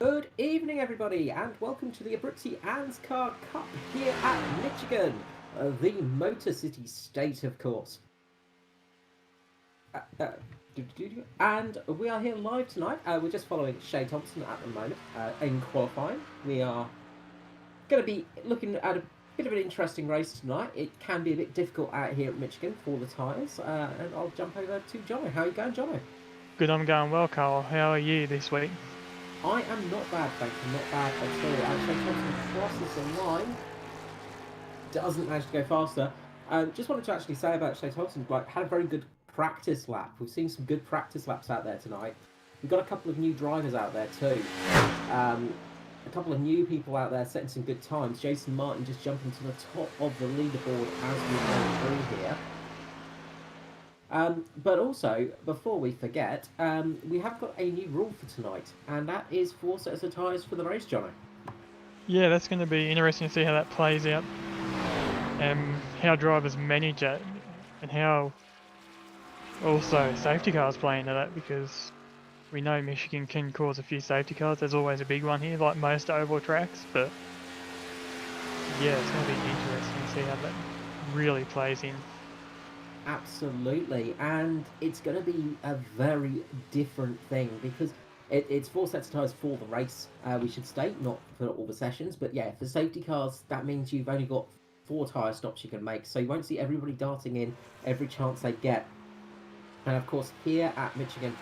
Good evening, everybody, and welcome to the Abruzzi ANZCAR Cup here at Michigan, the Motor City state, of course. And we are here live tonight. We're just following Shea Thompson at the moment in qualifying. We are going to be looking at a bit of an interesting race tonight. It can be a bit difficult out here at Michigan for the tyres, and I'll jump over to Jono. How are you going, Jono? Good, I'm going well, Carl. How are you this week? I am not bad, thank you. Not bad at all. Shea Thompson crosses the line. Doesn't manage to go faster. Just wanted to actually say about Shea Thompson, had a very good practice lap. We've seen some good practice laps out there tonight. We've got a couple of new drivers out there too. A couple of new people out there setting some good times. Jason Martin just jumping to the top of the leaderboard as we go through here. But also, before we forget, we have got a new rule for tonight, and that is 4 sets of tyres for the race, Jono. Yeah, that's going to be interesting to see how that plays out, and how drivers manage it, and how also safety cars play into that, because we know Michigan can cause a few safety cars. There's always a big one here, like most oval tracks, but yeah, it's going to be interesting to see how that really plays in. Absolutely, and it's going to be a very different thing because it's 4 sets of tyres for the race, we should state, not for all the sessions. But yeah, for safety cars, that means you've only got 4 tyre stops you can make, so you won't see everybody darting in every chance they get. And of course, here at Michigan,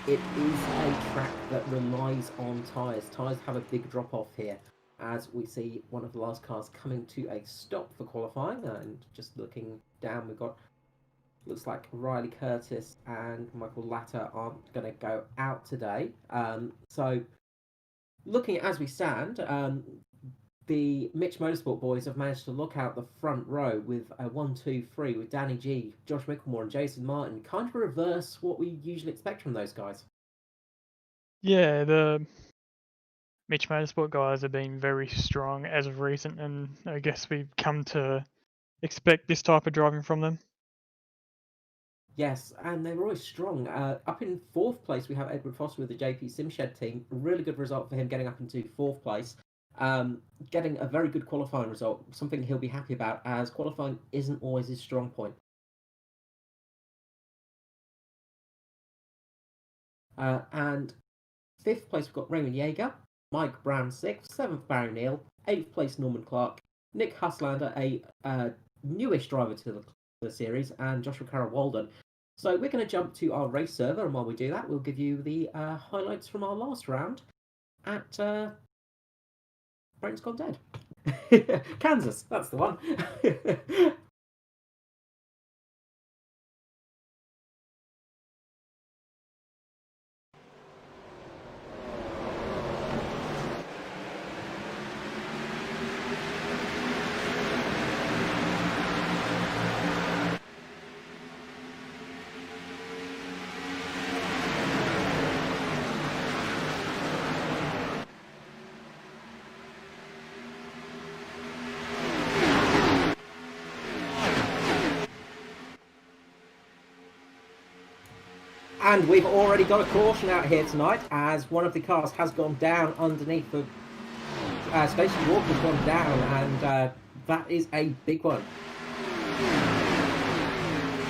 it is a track that relies on tyres. Tyres have a big drop-off here, as we see one of the last cars coming to a stop for qualifying. And just looking down, we've got... looks like Riley Curtis and Michael Latter aren't going to go out today. So, looking as we stand, the Mitch Motorsport boys have managed to look out the front row with a 1-2-3 with Danny G, Josh Mickelmore and Jason Martin, kind of reverse what we usually expect from those guys. Yeah, the Mitch Motorsport guys have been very strong as of recent, and I guess we've come to expect this type of driving from them. Yes, and they were always strong. Up in 4th place, we have Edward Foster with the JP Simshed team. A really good result for him getting up into 4th place. Getting a very good qualifying result, something he'll be happy about, as qualifying isn't always his strong point. And 5th place, we've got Raymond Yeager, Mike Brown 6th, 7th Barry Neal, 8th place Norman Clark, Nick Huslander, a newish driver to the series, and Joshua Carroll Walden. So we're going to jump to our race server, and while we do that, we'll give you the highlights from our last round at Brain's Gone Dead. Kansas, that's the one. And we've already got a caution out here tonight, as one of the cars has gone down underneath the station walk has gone down, and that is a big one.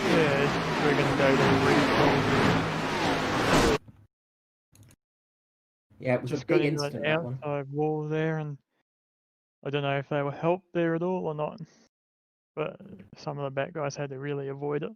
Yeah, we're going to go to recall. Yeah, it was just a big got incident, that one. Outside wall there, and I don't know if they were helped there at all or not, but some of the back guys had to really avoid it.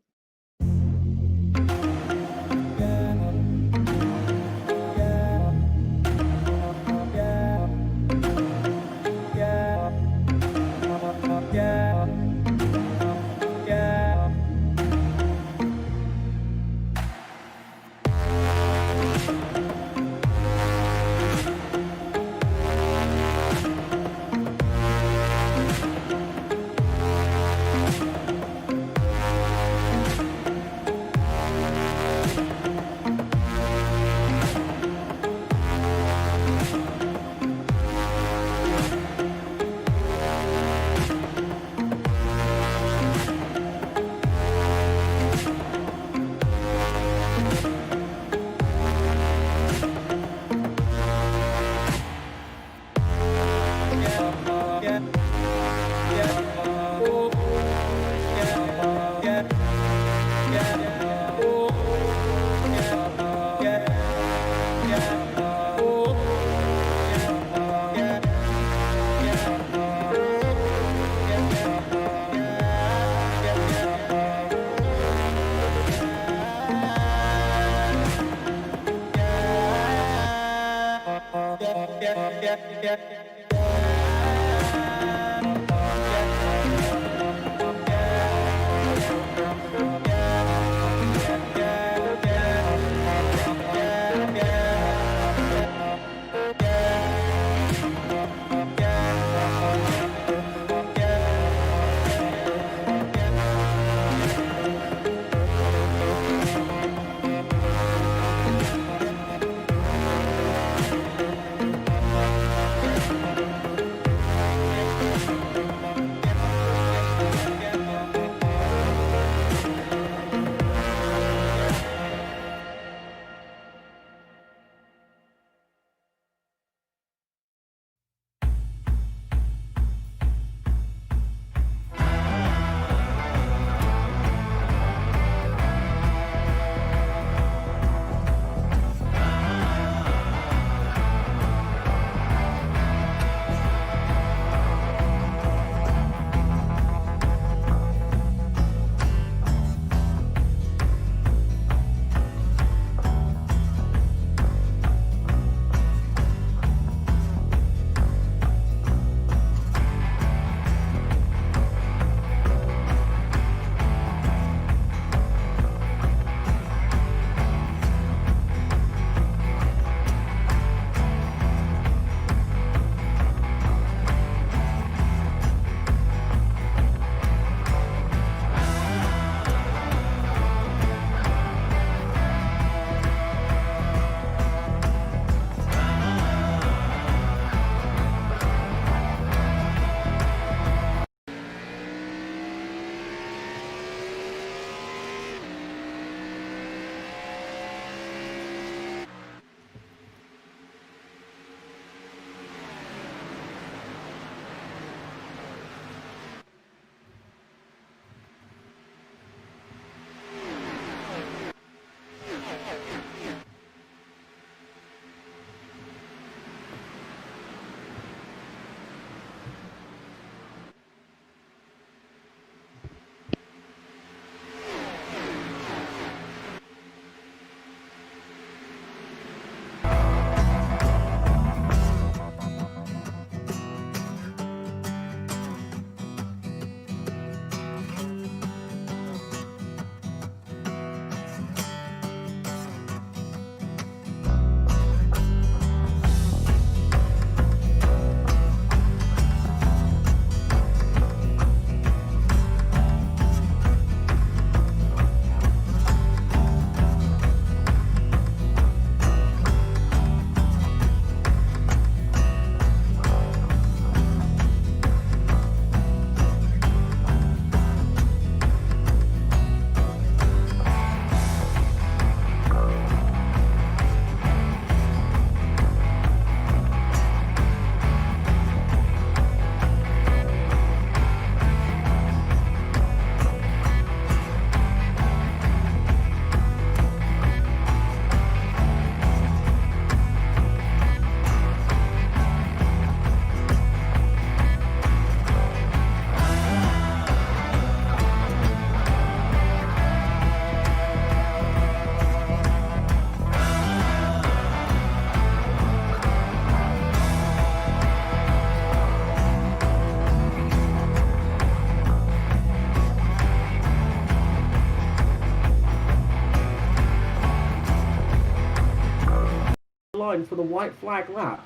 line for the white flag lap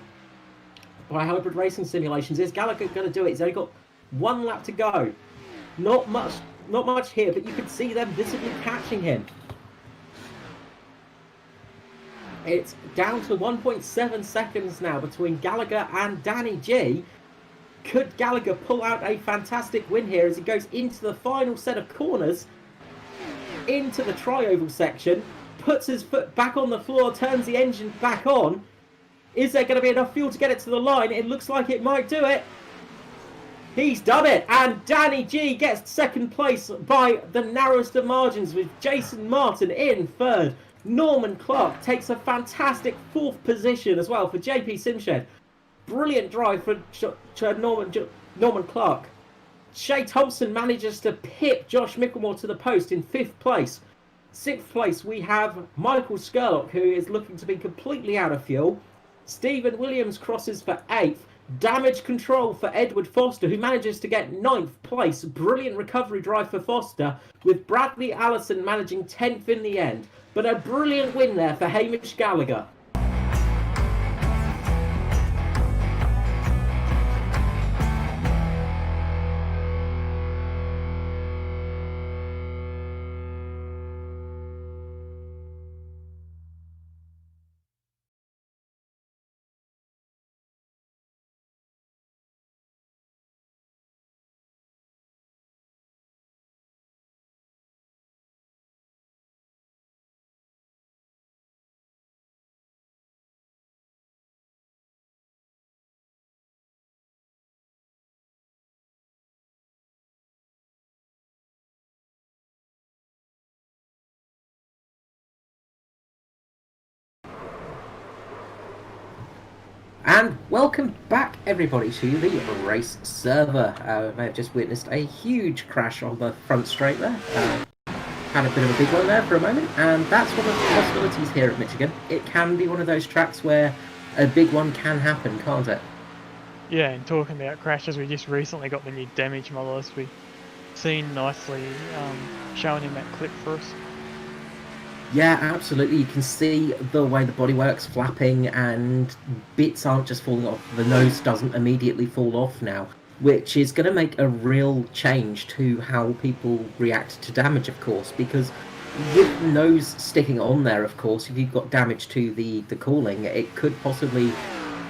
by Hybrid Racing Simulations. Is Gallagher going to do it? He's only got one lap to go. Not much here, but you can see them visibly catching him. It's down to 1.7 seconds now between Gallagher and Danny G. Could Gallagher pull out a fantastic win here as he goes into the final set of corners, into the tri-oval section, puts his foot back on the floor, turns the engine back on. Is there going to be enough fuel to get it to the line? It looks like it might do it. He's done it, and Danny G gets second place by the narrowest of margins, with Jason Martin in third. Norman Clark takes a fantastic fourth position as well for JP Simshed. Brilliant drive for Norman Clark. Shay Thompson manages to pip Josh Mickelmore to the post in fifth place. Sixth place we have Michael Skurlock, who is looking to be completely out of fuel. Stephen Williams crosses for 8th. Damage control for Edward Foster, who manages to get 9th place. Brilliant recovery drive for Foster, with Bradley Allison managing 10th in the end. But a brilliant win there for Hamish Gallagher. And welcome back, everybody, to the race server. I may have just witnessed a huge crash on the front straight there. Had a bit of a big one there for a moment, and that's one of the possibilities here at Michigan. It can be one of those tracks where a big one can happen, can't it? Yeah, and talking about crashes, we just recently got the new damage model, as we seen nicely showing in that clip for us. Yeah, absolutely. You can see the way the bodywork's flapping and bits aren't just falling off. The nose doesn't immediately fall off now, which is going to make a real change to how people react to damage, of course, because with the nose sticking on there, of course, if you've got damage to the cooling, it could possibly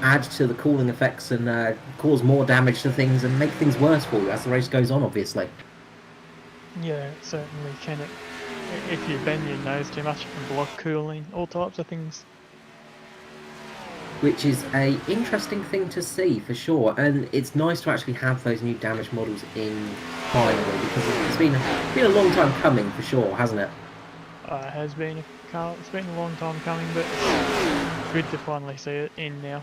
add to the cooling effects and cause more damage to things and make things worse for you as the race goes on, obviously. Yeah, it certainly can. If you bend your nose too much, it can block cooling, all types of things. Which is a interesting thing to see for sure, and it's nice to actually have those new damage models in finally, because it's been a long time coming for sure, hasn't it? It has been it's been a long time coming, but it's good to finally see it in now.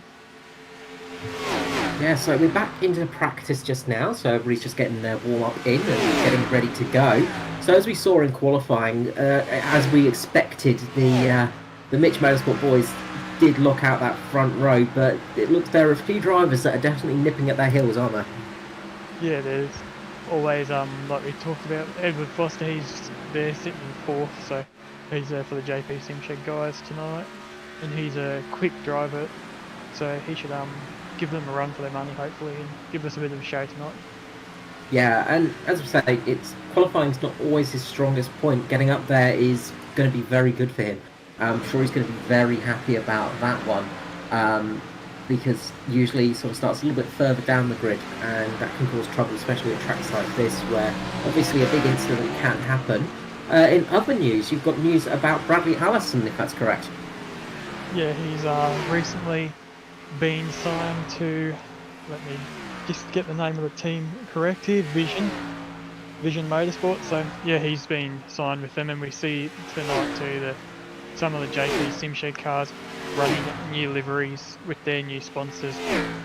Yeah, so we're back into practice just now, so everybody's just getting their warm-up in and getting ready to go. So as we saw in qualifying, as we expected, the Mitch Motorsport boys did lock out that front row, but it looks there are a few drivers that are definitely nipping at their heels, aren't there? Yeah, there's always, like we talked about, Edward Foster, he's there sitting 4th, so he's there for the JP Simshed guys tonight, and he's a quick driver, so he should give them a run for their money, hopefully, and give us a bit of a show tonight. Yeah, and as I say, qualifying's not always his strongest point. Getting up there is going to be very good for him. I'm sure he's going to be very happy about that one, because usually he sort of starts a little bit further down the grid, and that can cause trouble, especially at tracks like this, where obviously a big incident can happen. In other news, you've got news about Bradley Allison, if that's correct. Yeah, he's recently been signed to, let me just get the name of the team correct here, Vision Motorsport. So yeah, he's been signed with them, and we see tonight too that some of the JP Simshed cars running new liveries with their new sponsors,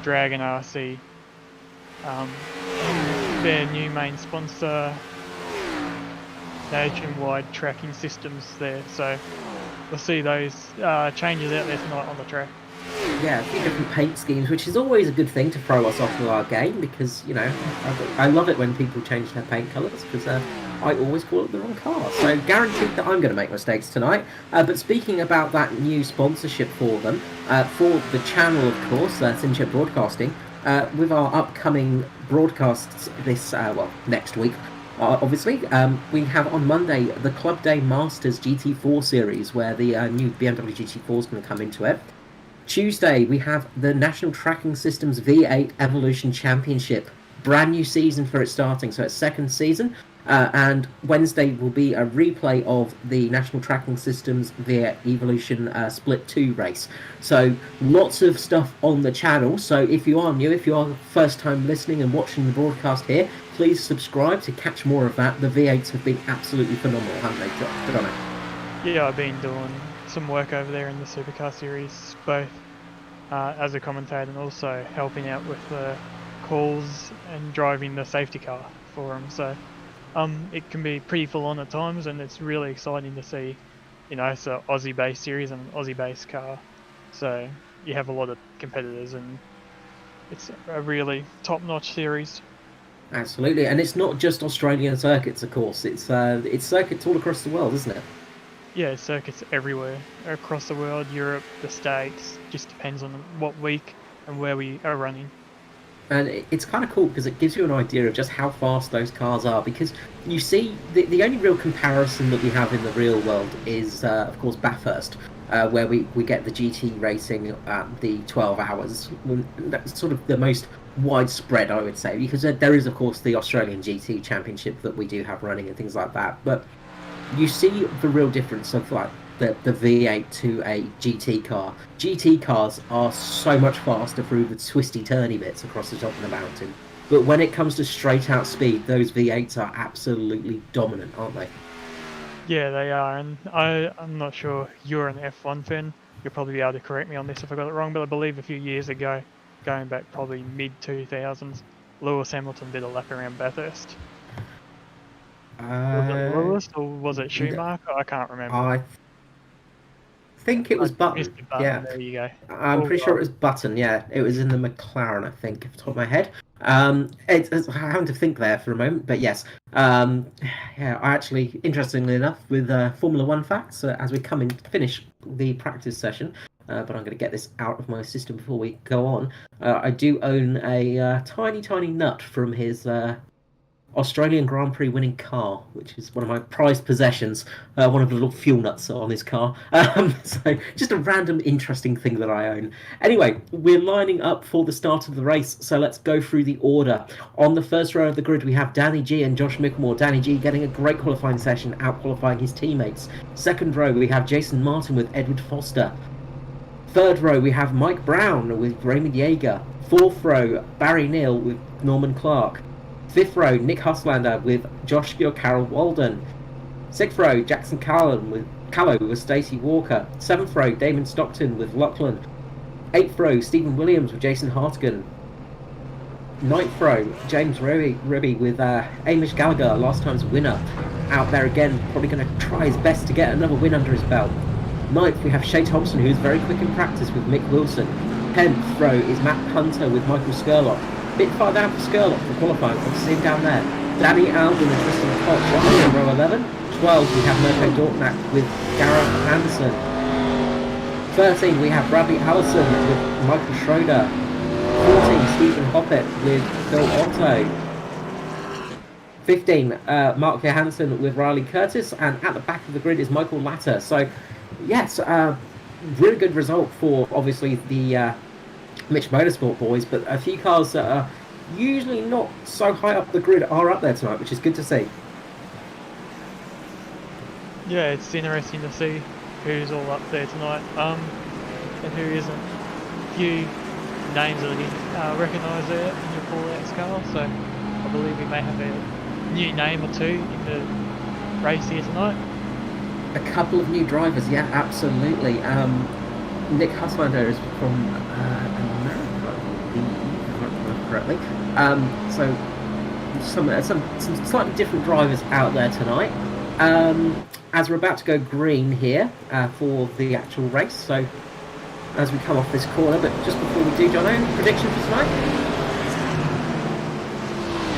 Dragon RC, their new main sponsor, Nationwide Tracking Systems there. So we'll see those changes out there tonight on the track. Yeah, a few different paint schemes, which is always a good thing to throw us off of our game, because, you know, I love it when people change their paint colours, because I always call it the wrong car. So guaranteed that I'm going to make mistakes tonight. But speaking about that new sponsorship for them, for the channel, of course, Simshed Broadcasting, with our upcoming broadcasts next week, obviously, we have on Monday the Club Day Masters GT4 series, where the new BMW GT4 is going to come into it. Tuesday, we have the National Tracking Systems V8 Evolution Championship. Brand new season for it starting, so it's second season. And Wednesday will be a replay of the National Tracking Systems V8 Evolution Split 2 race. So lots of stuff on the channel. So if you are new, if you are first time listening and watching the broadcast here, please subscribe to catch more of that. The V8s have been absolutely phenomenal, haven't they, Donna? Yeah, I've been doing some work over there in the Supercar series, both as a commentator and also helping out with the calls and driving the safety car for them. So it can be pretty full on at times, and it's really exciting to see, you know, it's an Aussie based series and an Aussie based car. So you have a lot of competitors, and it's a really top-notch series. Absolutely, and it's not just Australian circuits, of course. It's circuits all across the world, isn't it? Yeah, circuits everywhere across the world, Europe, the States. Just depends on what week and where we are running. And it's kind of cool because it gives you an idea of just how fast those cars are. Because you see, the only real comparison that we have in the real world is, of course, Bathurst, where we get the GT racing at the 12 hours. That's sort of the most widespread, I would say, because there is, of course, the Australian GT Championship that we do have running and things like that. But you see the real difference of like the V8 to a GT car. GT cars are so much faster through the twisty turny bits across the top of the mountain. But when it comes to straight out speed, those V8s are absolutely dominant, aren't they? Yeah, they are, and I'm not sure you're an F1 fan. You'll probably be able to correct me on this if I got it wrong, but I believe a few years ago, going back probably mid-2000s, Lewis Hamilton did a lap around Bathurst. Was it Lewis or was it Schumacher? I can't remember. I think it was Button. Mr. Button, Yeah, there you go. I'm pretty sure it was Button. Yeah, it was in the McLaren, I think, off the top of my head. It's having to think there for a moment, but yes. Yeah, I actually, interestingly enough, with Formula One facts, as we come and finish the practice session, but I'm going to get this out of my system before we go on. I do own a tiny nut from his Australian Grand Prix winning car, which is one of my prized possessions, one of the little fuel nuts on his car. So just a random interesting thing that I own. Anyway, we're lining up for the start of the race, so let's go through the order. On the first row of the grid, we have Danny G and Josh Micklemore. Danny G getting a great qualifying session, out-qualifying his teammates. Second row, we have Jason Martin with Edward Foster. Third row, we have Mike Brown with Raymond Yeager. Fourth row, Barry Neal with Norman Clark. Fifth row, Nick Huslander with Josh Carroll Walden. Sixth row, Jackson Callow with Stacey Walker. Seventh row, Damon Stockton with Lachlan. Eighth row, Stephen Williams with Jason Hartigan. Ninth row, James Ribby with Amish Gallagher, last time's winner. Out there again, probably going to try his best to get another win under his belt. Ninth, we have Shea Thompson, who's very quick in practice with Mick Wilson. 10th row is Matt Hunter with Michael Skurlock. Bit far down for Skurlock for qualifying, I can see him down there. Danny Alden and Tristan Koch running in row 11. 12, we have Mirko Dortnack with Gareth Anderson. 13, we have Bradley Allison with Michael Schroeder. 14, Stephen Hoppett with Phil Otto. 15, Mark Johansson with Riley Curtis. And at the back of the grid is Michael Latter. So, yes, really good result for, obviously, the Mitch Motorsport boys, but a few cars that are usually not so high up the grid are up there tonight, which is good to see. Yeah, it's interesting to see who's all up there tonight, and who isn't. A few names that I didn't recognise there in your call-outs, Carl, so I believe we may have a new name or two in the race here tonight. A couple of new drivers, yeah, absolutely. Nick Huslander is from America, I believe, if I remember correctly. So some slightly different drivers out there tonight. As we're about to go green here for the actual race, so as we come off this corner, but just before we do, John, any prediction for tonight?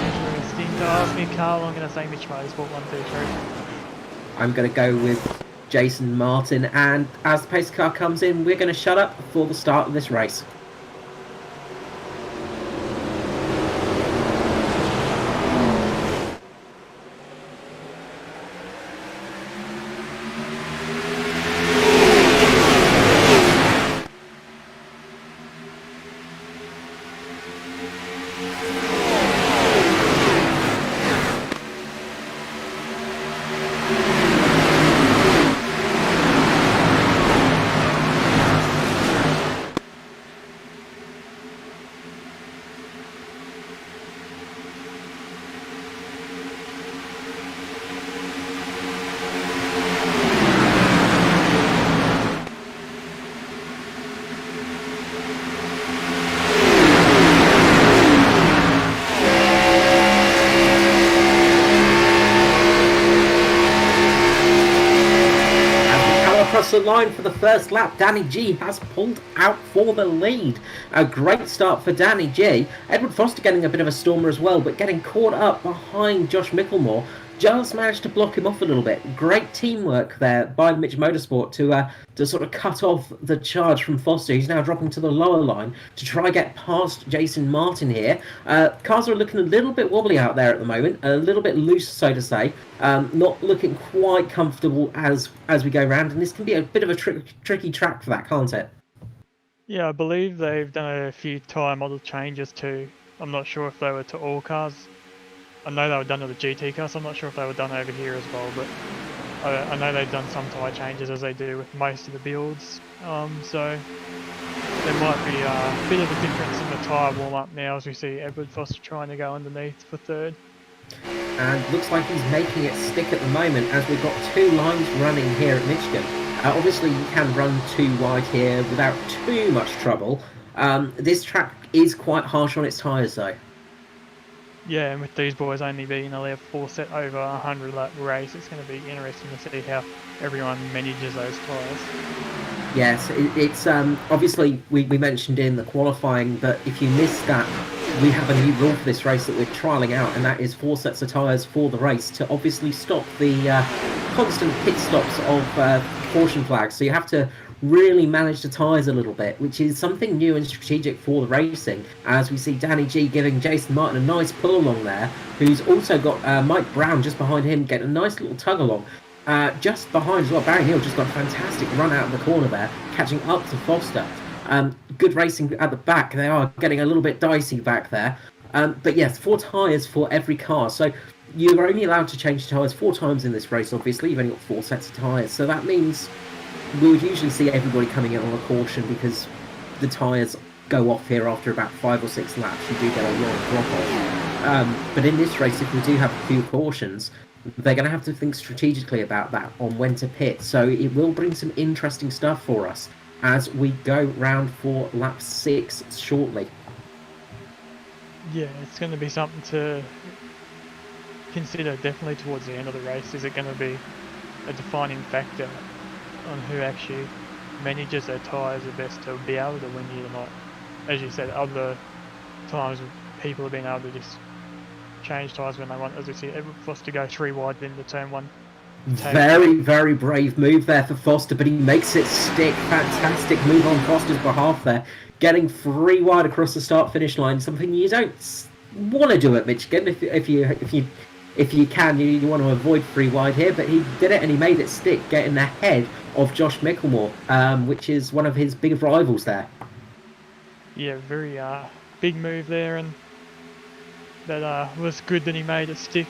Interesting. To ask me, Carl, I'm going to say Mitch Motorsport 1, 2, 3. I'm going to go with Jason Martin, and as the pace car comes in, we're going to shut up for the start of this race. across the line for the first lap. Danny G has pulled out for the lead. A great start for Danny G. Edward Foster getting a bit of a stormer as well, but getting caught up behind Josh Micklemore. Just managed to block him off a little bit. Great teamwork there by Mitch Motorsport to sort of cut off the charge from Foster. He's now dropping to the lower line to try get past Jason Martin here. Cars are looking a little bit wobbly out there at the moment, a little bit loose, so to say. Not looking quite comfortable as we go round, and this can be a bit of a tricky track for that, can't it? Yeah, I believe they've done a few tyre model changes too. I'm not sure if they were to all cars. I know they were done to the GT cars, so I'm not sure if they were done over here as well, but I know they've done some tyre changes as they do with most of the builds. So there might be a bit of a difference in the tyre warm-up now as we see Edward Foster trying to go underneath for third. And looks like he's making it stick at the moment as we've got two lines running here at Michigan. Obviously you can run too wide here without too much trouble. This track is quite harsh on its tyres though. Yeah, and with these boys only being allowed 4 set over a 100 lap race, it's going to be interesting to see how everyone manages those tyres. Yes, it's obviously we mentioned in the qualifying that if you miss that, we have a new rule for this race that we're trialling out, and that is 4 sets of tyres for the race to obviously stop the constant pit stops of caution flags. So you have to really manage the tyres a little bit, which is something new and strategic for the racing, as we see Danny G giving Jason Martin a nice pull along there, who's also got Mike Brown just behind him getting a nice little tug along. Just behind as well, Barry Hill just got a fantastic run out of the corner there, catching up to Foster. Good racing at the back. They are getting a little bit dicey back there. But yes, 4 tyres for every car. So you're only allowed to change tyres 4 times in this race, obviously. You've only got 4 sets of tyres. So that means we would usually see everybody coming in on a caution because the tyres go off here after about 5 or 6 laps. You do get a lot of drop-off. But in this race, if we do have a few cautions, they're going to have to think strategically about that on when to pit. So it will bring some interesting stuff for us as we go round for lap 6 shortly. Yeah, it's going to be something to consider definitely towards the end of the race. Is it going to be a defining factor on who actually manages their tyres the best to be able to win here tonight? As you said, other times people have been able to just change tyres when they want, as we see Edward Foster go 3 wide into turn 1. Very, very brave move there for Foster, but he makes it stick. Fantastic move on Foster's behalf there, getting 3 wide across the start-finish line. Something you don't want to do at Michigan. If you can, you want to avoid 3 wide here, but he did it and he made it stick, getting ahead of Josh Micklemore, which is one of his big rivals there. Yeah, very big move there, and that was good that he made it stick.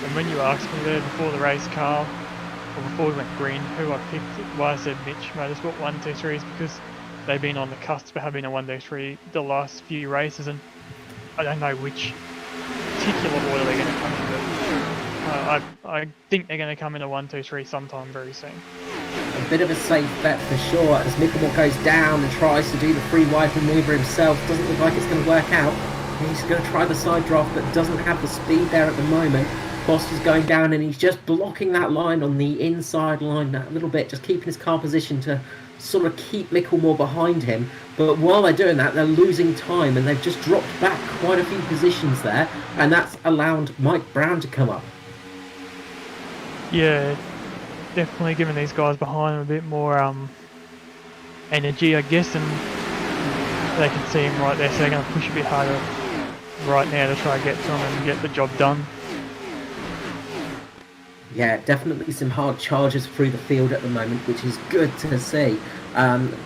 And when you asked me there before the race, Carl, or before we went green, who I picked, why I said Mitch Motorsport 1, 2, 3 is because they've been on the cusp of having a 1, 2, 3 the last few races, and I don't know which particular order they're going to come in, but I think they're going to come in a 1, 2, 3 sometime very soon. A bit of a safe bet for sure as Micklemore goes down and tries to do the 3 wide maneuver himself. Doesn't look like it's going to work out. He's going to try the side draft, but doesn't have the speed there at the moment. Foster's going down and he's just blocking that line on the inside line that little bit, just keeping his car position to sort of keep Micklemore behind him. But while they're doing that, they're losing time and they've just dropped back quite a few positions there, and that's allowed Mike Brown to come up. Yeah, definitely giving these guys behind him a bit more energy, I guess, and they can see him right there, so they're going to push a bit harder right now to try and get to him and get the job done. Yeah, definitely some hard charges through the field at the moment, which is good to see.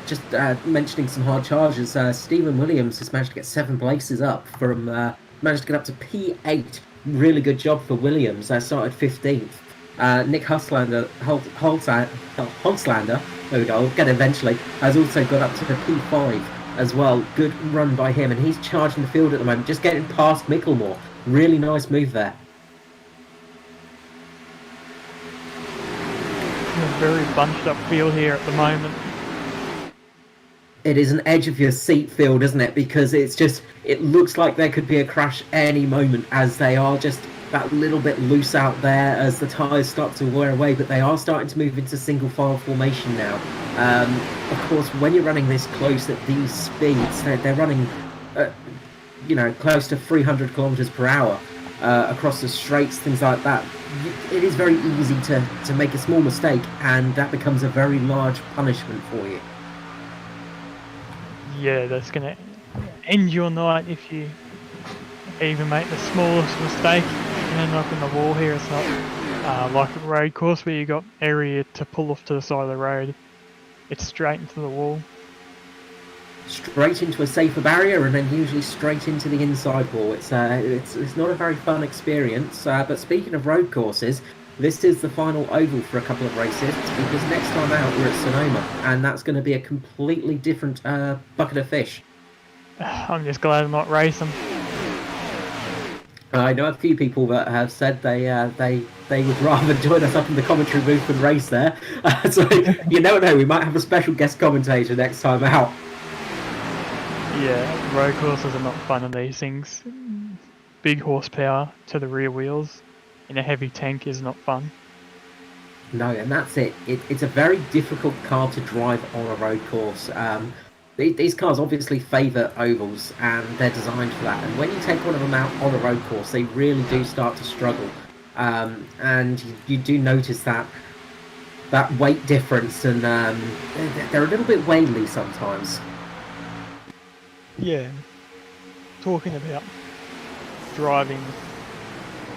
Just mentioning some hard charges, Stephen Williams has managed to get 7 places up from, managed to get up to P8. Really good job for Williams. Started 15th. Nick Holslander, there we go, I'll get it eventually, has also got up to the P5 as well. Good run by him, and he's charging the field at the moment, just getting past Micklemore. Really nice move there. A very bunched up field here at the moment. It is an edge of your seat field, isn't it? Because it's just, it looks like there could be a crash any moment as they are just that little bit loose out there as the tyres start to wear away, but they are starting to move into single file formation now. Of course, when you're running this close at these speeds, they're running, close to 300 kilometers per hour across the straights, things like that. It is very easy to make a small mistake, and that becomes a very large punishment for you. Yeah, that's gonna end your night if you even make the smallest mistake and end up in the wall here. It's not like a road course where you got area to pull off to the side of the road. It's straight into the wall. Straight into a safer barrier, and then usually straight into the inside wall. It's not a very fun experience. But speaking of road courses, this is the final oval for a couple of races, because next time out we're at Sonoma, and that's going to be a completely different bucket of fish. I'm just glad I'm not racing. I know a few people that have said they would rather join us up in the commentary booth than race there. So you never know, we might have a special guest commentator next time out. Yeah, road courses are not fun in these things. Big horsepower to the rear wheels in a heavy tank is not fun. No, and that's it. It's a very difficult car to drive on a road course. These cars obviously favour ovals, and they're designed for that. And when you take one of them out on a road course, they really do start to struggle. And you do notice that weight difference, and they're a little bit whaley sometimes. Yeah, talking about driving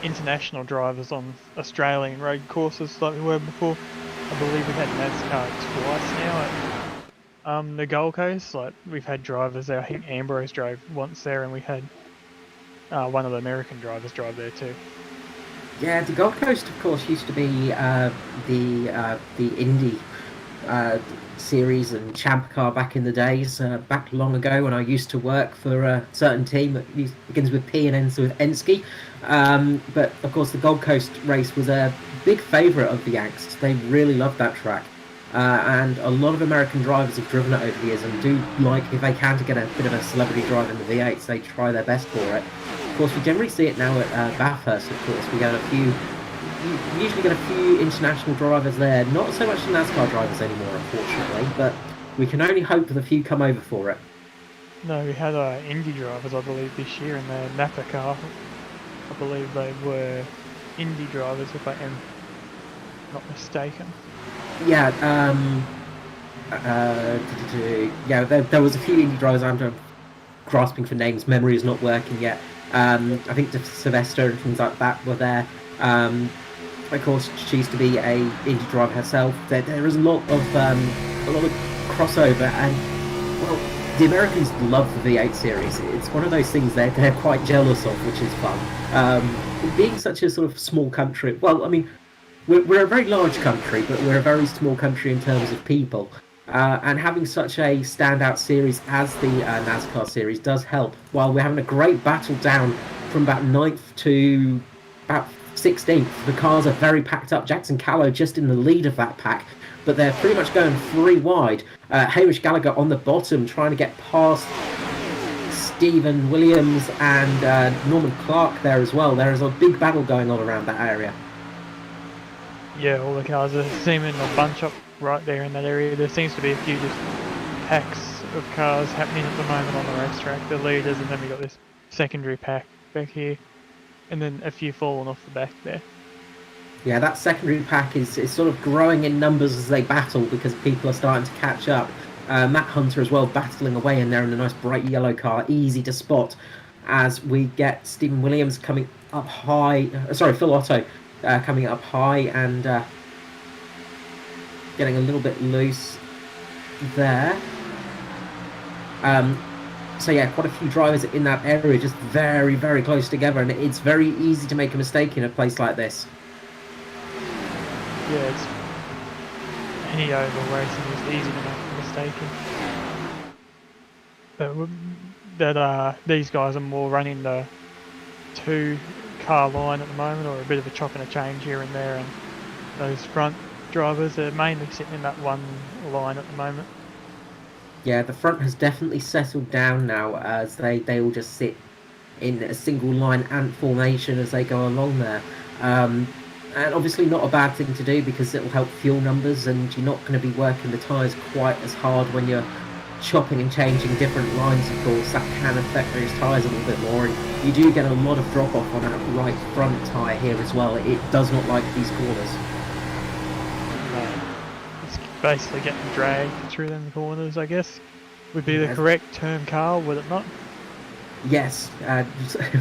international drivers on Australian road courses like we were before, I believe we've had NASCAR twice now at the Gold Coast. Like, we've had drivers there. I think Ambrose drove once there, and we had one of the American drivers drive there too. Yeah, the Gold Coast, of course, used to be the Indy series and Champ Car back in the days, back long ago when I used to work for a certain team that begins with P and ends with Ensky. But of course, the Gold Coast race was a big favourite of the Yanks. They really loved that track. And a lot of American drivers have driven it over the years and do like, if they can, to get a bit of a celebrity drive in the V8s, they try their best for it. Of course, we generally see it now at Bathurst, of course. We usually get a few international drivers there, not so much the NASCAR drivers anymore, unfortunately, but we can only hope that a few come over for it. No, we had Indy drivers, I believe, this year in the Napa car. I believe they were Indy drivers, if I am not mistaken. Yeah, there was a few Indy drivers. I'm grasping for names. Memory is not working yet. I think Sylvester and things like that were there. Of course, she used to be a Indy driver herself. There is a lot of crossover, and well, the Americans love the V8 series. It's one of those things they're quite jealous of, which is fun. Being such a sort of small country, well, I mean, we're a very large country, but we're a very small country in terms of people. And having such a standout series as the NASCAR series does help. While we're having a great battle down from about 9th to about 16th, the cars are very packed up. Jackson Callow just in the lead of that pack, but they're pretty much going 3 wide. Hamish Gallagher on the bottom trying to get past Stephen Williams and Norman Clark there as well. There is a big battle going on around that area. Yeah, all the cars are seeming to bunch up right there in that area. There seems to be a few just packs of cars happening at the moment on the racetrack. The leaders, and then we got this secondary pack back here, and then a few falling off the back there. Yeah, that secondary pack is sort of growing in numbers as they battle, because people are starting to catch up. Matt Hunter as well battling away in there in a nice bright yellow car, easy to spot, as we get Stephen Williams coming up high. Phil Otto coming up high and getting a little bit loose there. So yeah, quite a few drivers in that area, just very, very close together, and it's very easy to make a mistake in a place like this. Yeah, it's any oval racing is easy to make a mistake in. But these guys are more running the 2-car line at the moment, or a bit of a chop and a change here and there, and those front drivers are mainly sitting in that 1 line at the moment. Yeah, the front has definitely settled down now, as they all just sit in a single line ant formation as they go along there. And obviously not a bad thing to do because it will help fuel numbers, and you're not going to be working the tyres quite as hard when you're chopping and changing different lines. Of course, that can affect those tyres a little bit more, and you do get a lot of drop off on that right front tyre here as well. It does not like these corners. It's basically getting dragged through them corners, I guess, would be the correct term, Carl, would it not? Yes,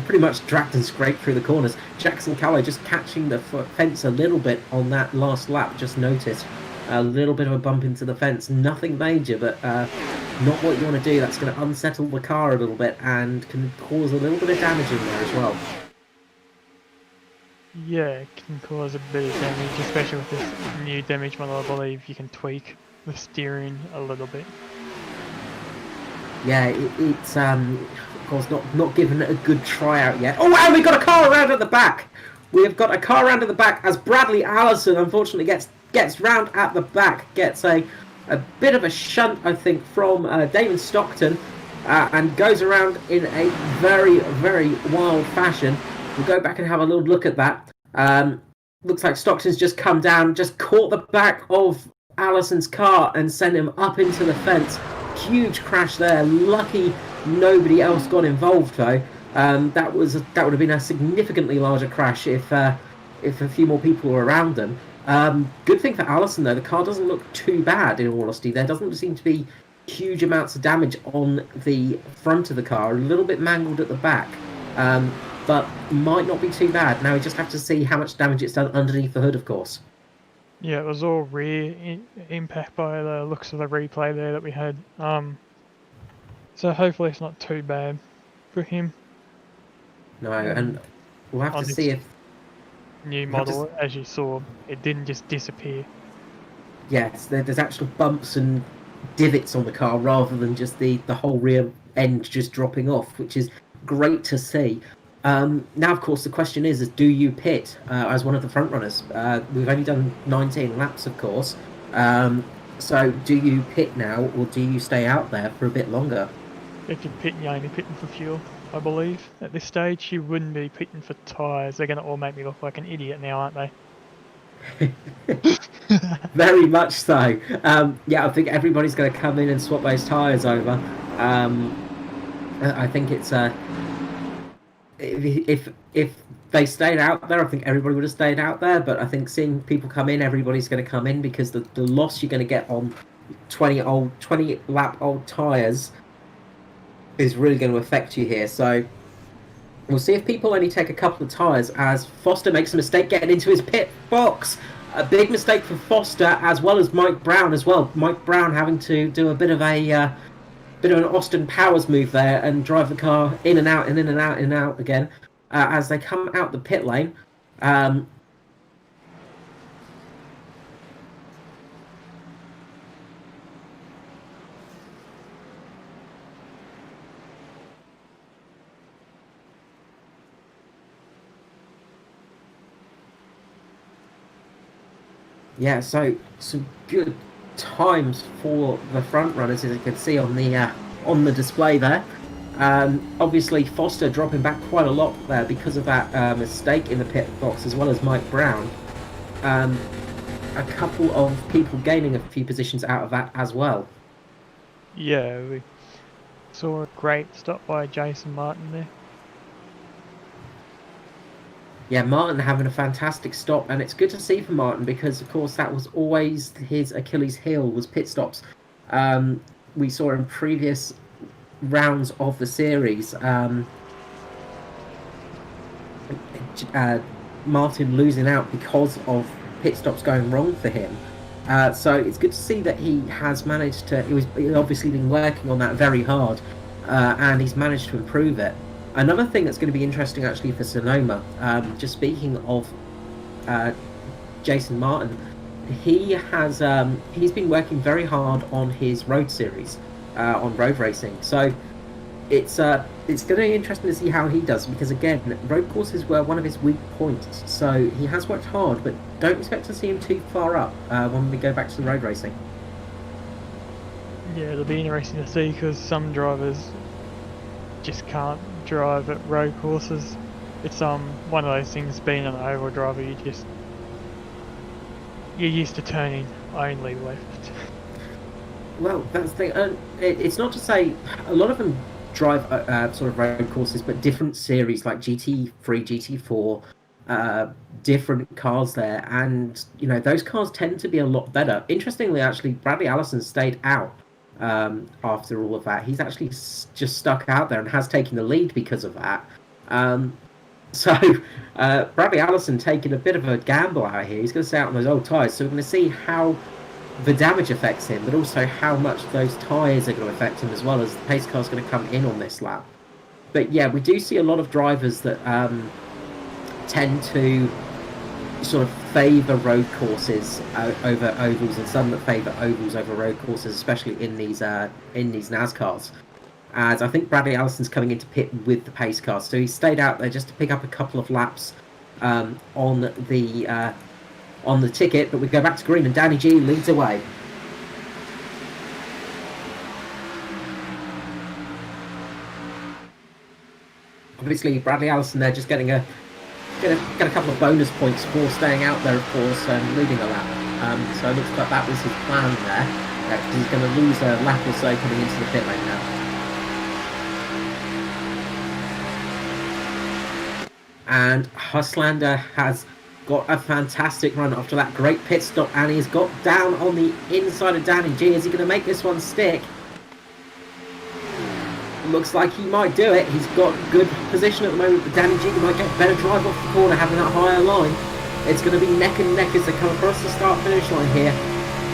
pretty much dragged and scraped through the corners. Jackson Callow just catching the fence a little bit on that last lap, just noticed. A little bit of a bump into the fence, nothing major, but not what you want to do. That's going to unsettle the car a little bit and can cause a little bit of damage in there as well. Yeah, it can cause a bit of damage, especially with this new damage model. I believe you can tweak the steering a little bit. Yeah, it's of course not given it a good tryout yet. Oh wow, we've got a car around at the back. We have got a car around at the back as Bradley Allison unfortunately gets round at the back, gets a bit of a shunt, I think, from Damon Stockton, and goes around in a very, very wild fashion. We'll go back and have a little look at that. Looks like Stockton's just come down, just caught the back of Allison's car and sent him up into the fence. Huge crash there. Lucky nobody else got involved though. That would have been a significantly larger crash if a few more people were around them. Good thing for Allison though, the car doesn't look too bad in all honesty. There doesn't seem to be huge amounts of damage on the front of the car, a little bit mangled at the back, but might not be too bad. Now we just have to see how much damage it's done underneath the hood, of course. Yeah, it was all rear impact by the looks of the replay there that we had. So hopefully it's not too bad for him. No, and we'll have to see if new model, as you saw, it didn't just disappear. Yes, there's actual bumps and divots on the car rather than just the whole rear end just dropping off, which is great to see. Now, of course, the question is do you pit as one of the front runners? We've only done 19 laps, of course. So do you pit now, or do you stay out there for a bit longer? If you're pitting, you're only pitting for fuel, I believe. At this stage, you wouldn't be pitting for tyres. They're going to all make me look like an idiot now, aren't they? Very much so. Yeah, I think everybody's going to come in and swap those tyres over. I think it's if they stayed out there, I think everybody would have stayed out there. But I think seeing people come in, everybody's going to come in because the loss you're going to get on 20 lap old tyres is really going to affect you here. So we'll see if people only take a couple of tyres as Foster makes a mistake getting into his pit box. A big mistake for Foster as well as Mike Brown as well. Mike Brown having to do a bit of an Austin Powers move there and drive the car in and out and in and out and out again as they come out the pit lane. Yeah, so some good times for the front runners, as you can see on the display there. Obviously, Foster dropping back quite a lot there because of that mistake in the pit box, as well as Mike Brown. A couple of people gaining a few positions out of that as well. Yeah, we saw a great stop by Jason Martin there. Yeah, Martin having a fantastic stop, and it's good to see for Martin because, of course, that was always his Achilles heel, was pit stops. We saw in previous rounds of the series, Martin losing out because of pit stops going wrong for him. So it's good to see that he has managed to. He's obviously been working on that very hard, and he's managed to improve it. Another thing that's going to be interesting actually for Sonoma, just speaking of Jason Martin, he's been working very hard on his road series, on road racing. So it's going to be interesting to see how he does because again, road courses were one of his weak points. So he has worked hard, but don't expect to see him too far up when we go back to the road racing. Yeah, it'll be interesting to see because some drivers just can't drive at road courses. It's one of those things, being an oval driver, you're used to turning only left. Well, that's the thing. It's not to say a lot of them drive sort of road courses, but different series like GT3, GT4, different cars there, and those cars tend to be a lot better. Interestingly, actually, Bradley Allison stayed out after all of that. He's actually just stuck out there and has taken the lead because of that. So Bradley Allison taking a bit of a gamble out here. He's going to stay out on those old tyres, so we're going to see how the damage affects him, but also how much those tyres are going to affect him, as well as the pace car's going to come in on this lap. But yeah, we do see a lot of drivers that tend to sort of favour road courses over ovals, and some that favour ovals over road courses, especially in these NASCARs. As I think Bradley Allison's coming into pit with the pace car, so he stayed out there just to pick up a couple of laps on the ticket. But we go back to green, and Danny G leads away. Obviously, Bradley Allison there just getting a couple of bonus points for staying out there, of course, and leading a lap. So it looks like that was his plan there, because he's going to lose a lap or so coming into the pit lane now. And Huslander has got a fantastic run after that great pit stop, and he's got down on the inside of Danny G. Is he going to make this one stick? Looks like he might do it. He's got good position at the moment, but Danny G might get a better drive off the corner, having that higher line. It's going to be neck and neck as they come across the start-finish line here.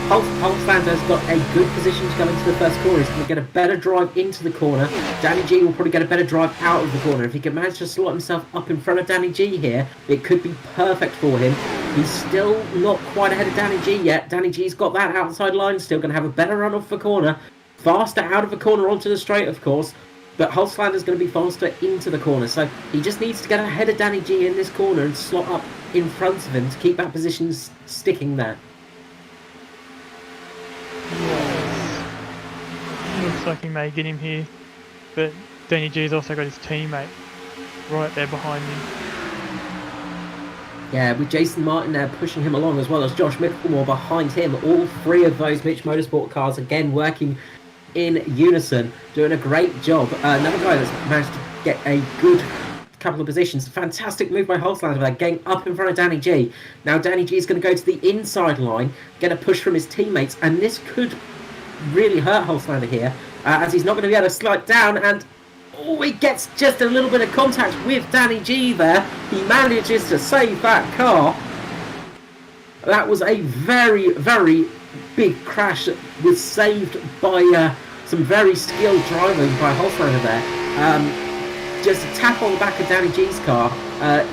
Holzlander's got a good position to go into the first corner. He's going to get a better drive into the corner. Danny G will probably get a better drive out of the corner. If he can manage to slot himself up in front of Danny G here, it could be perfect for him. He's still not quite ahead of Danny G yet. Danny G's got that outside line, still going to have a better run off the corner. Faster out of the corner onto the straight, of course. But Holzlander's going to be faster into the corner. So he just needs to get ahead of Danny G in this corner and slot up in front of him to keep that position sticking there. Looks like he may get him here, but Danny G's also got his teammate right there behind him. Yeah, with Jason Martin there pushing him along, as well as Josh Micklemore behind him. All three of those Mitch Motorsport cars again working in unison, doing a great job. Another guy that's managed to get a good couple of positions. Fantastic move by Holzlander there, getting up in front of Danny G. Now Danny G is going to go to the inside line, get a push from his teammates, and this could really hurt Holzlander here, as he's not going to be able to slide down, and he gets just a little bit of contact with Danny G there. He manages to save that car. That was a very, very big crash that was saved by some very skilled driving by Holzlander there. Just a tap on the back of Danny G's car.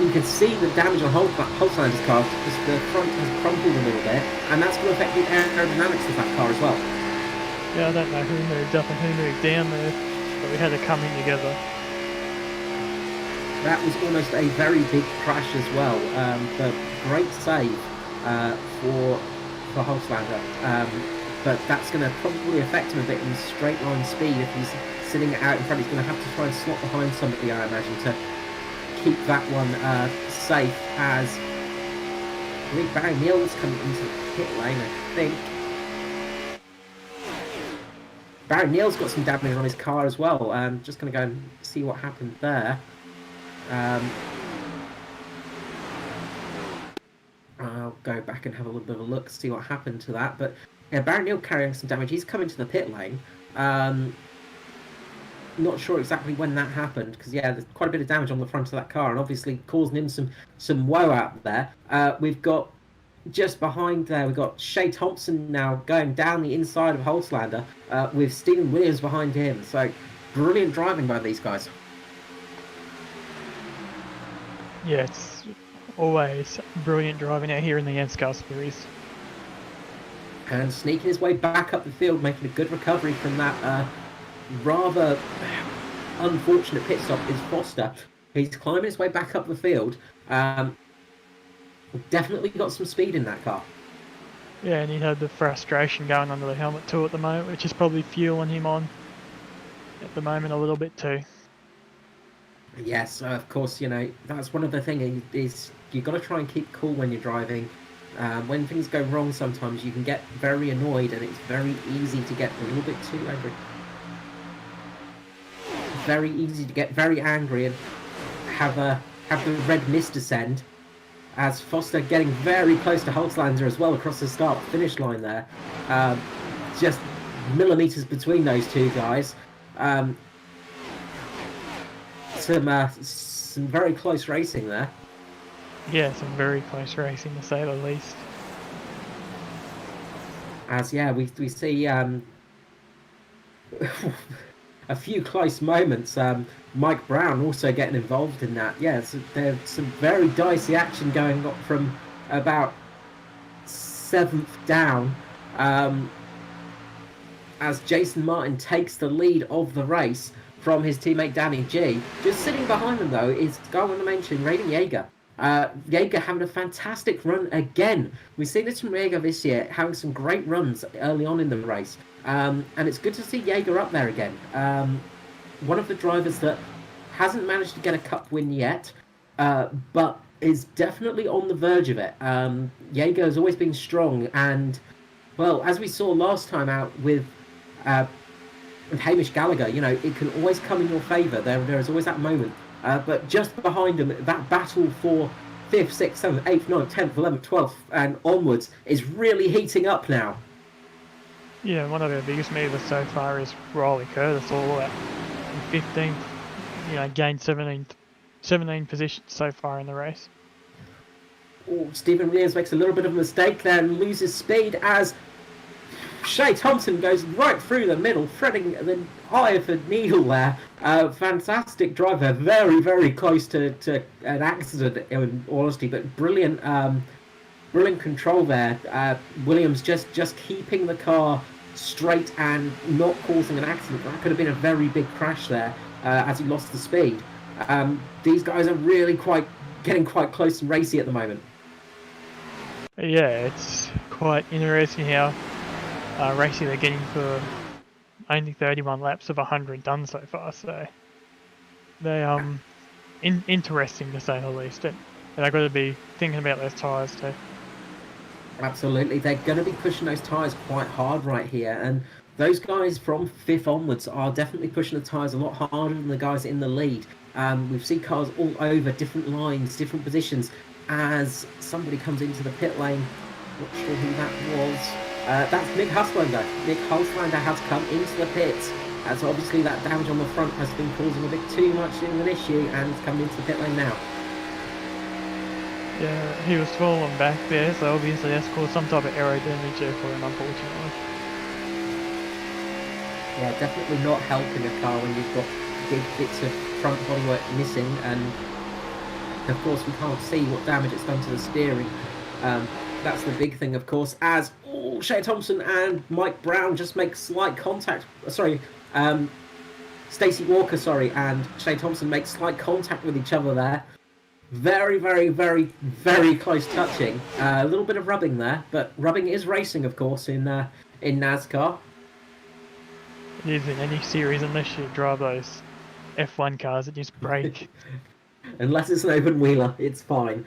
You can see the damage on Holzlander's car, because the front has crumpled a little bit, and that's going to affect the aerodynamics of that car as well. Yeah, I don't know who moved up and who moved down there, but we had it coming together. That was almost a very big crash as well, but great save for Holzlander. But that's going to probably affect him a bit in straight line speed. If he's sitting out in front, he's going to have to try and slot behind somebody, I imagine, to keep that one safe. As I think Barry Neal's coming into the pit lane, I think. Barry Neal's got some damage on his car as well. Just going to go and see what happened there. I'll go back and have a little bit of a look, see what happened to that. But yeah, Barry Neal carrying some damage. He's coming to the pit lane. Not sure exactly when that happened, because yeah, there's quite a bit of damage on the front of that car, and obviously causing him some woe out there. We've got just behind there, we've got Shea Thompson now going down the inside of Holzlander, with Stephen Williams behind him. So brilliant driving by these guys. Yeah, it's always brilliant driving out here in the ANZCAR series. And sneaking his way back up the field, making a good recovery from that rather unfortunate pit stop is Foster. He's climbing his way back up the field. Definitely got some speed in that car. Yeah, and he had the frustration going under the helmet too at the moment, which is probably fueling him on at the moment a little bit too. Yes, of course, that's one of the things is you got to try and keep cool when you're driving. When things go wrong, sometimes you can get very annoyed, and it's very easy to get a little bit too angry. Very easy to get very angry and have the red mist descend. As Foster getting very close to Holzlander as well across the start-finish line there. Just millimetres between those two guys. Some very close racing there. Yeah, some very close racing to say the least. As we see a few close moments. Mike Brown also getting involved in that. Yeah, so there's some very dicey action going on from about 7th down. As Jason Martin takes the lead of the race from his teammate Danny G. Just sitting behind them, though, is I want to mention Raiden Jaeger. Jaeger having a fantastic run again. We've seen this from Jaeger this year, having some great runs early on in the race. And it's good to see Jaeger up there again. One of the drivers that hasn't managed to get a cup win yet, but is definitely on the verge of it. Jaeger has always been strong, and, well, as we saw last time out with Hamish Gallagher, it can always come in your favour. There is always that moment. But just behind him, that battle for 5th, 6th, 7th, 8th, 9th, 10th, 11th, 12th, and onwards is really heating up now. Yeah, one of our biggest movers so far is Riley Curtis, all at 15th, gained 17 positions so far in the race. Oh, Stephen Williams makes a little bit of a mistake there and loses speed as Shea Thompson goes right through the middle, threading the eye of a needle there. Fantastic driver, very, very close to an accident in all honesty, but brilliant control there. Williams just keeping the car straight and not causing an accident. That could have been a very big crash there as he lost the speed. These guys are really getting quite close and racy at the moment. Yeah, it's quite interesting how racing they're getting for only 31 laps of 100 done so far, so they interesting to say the least, and they've got to be thinking about those tyres too. Absolutely, they're going to be pushing those tyres quite hard right here, and those guys from 5th onwards are definitely pushing the tyres a lot harder than the guys in the lead. We've seen cars all over different lines, different positions, as somebody comes into the pit lane. Not sure who that was. That's Nick Hulslander. Nick Hulslander has come into the pits, as obviously that damage on the front has been causing a bit too much of an issue, and he's coming into the pit lane now. Yeah, he was falling back there, so obviously that's caused some type of aerodynamic there for him, unfortunately. Yeah, definitely not helping a car when you've got big bits of front bodywork missing, and of course we can't see what damage it's done to the steering. That's the big thing, of course, as Shea Thompson and Mike Brown just make slight contact. Stacey Walker, and Shea Thompson make slight contact with each other there. Very, very, very, very close touching. A little bit of rubbing there, but rubbing is racing, of course, in NASCAR. It is in any series unless you drive those F1 cars that just break. Unless it's an open wheeler, it's fine.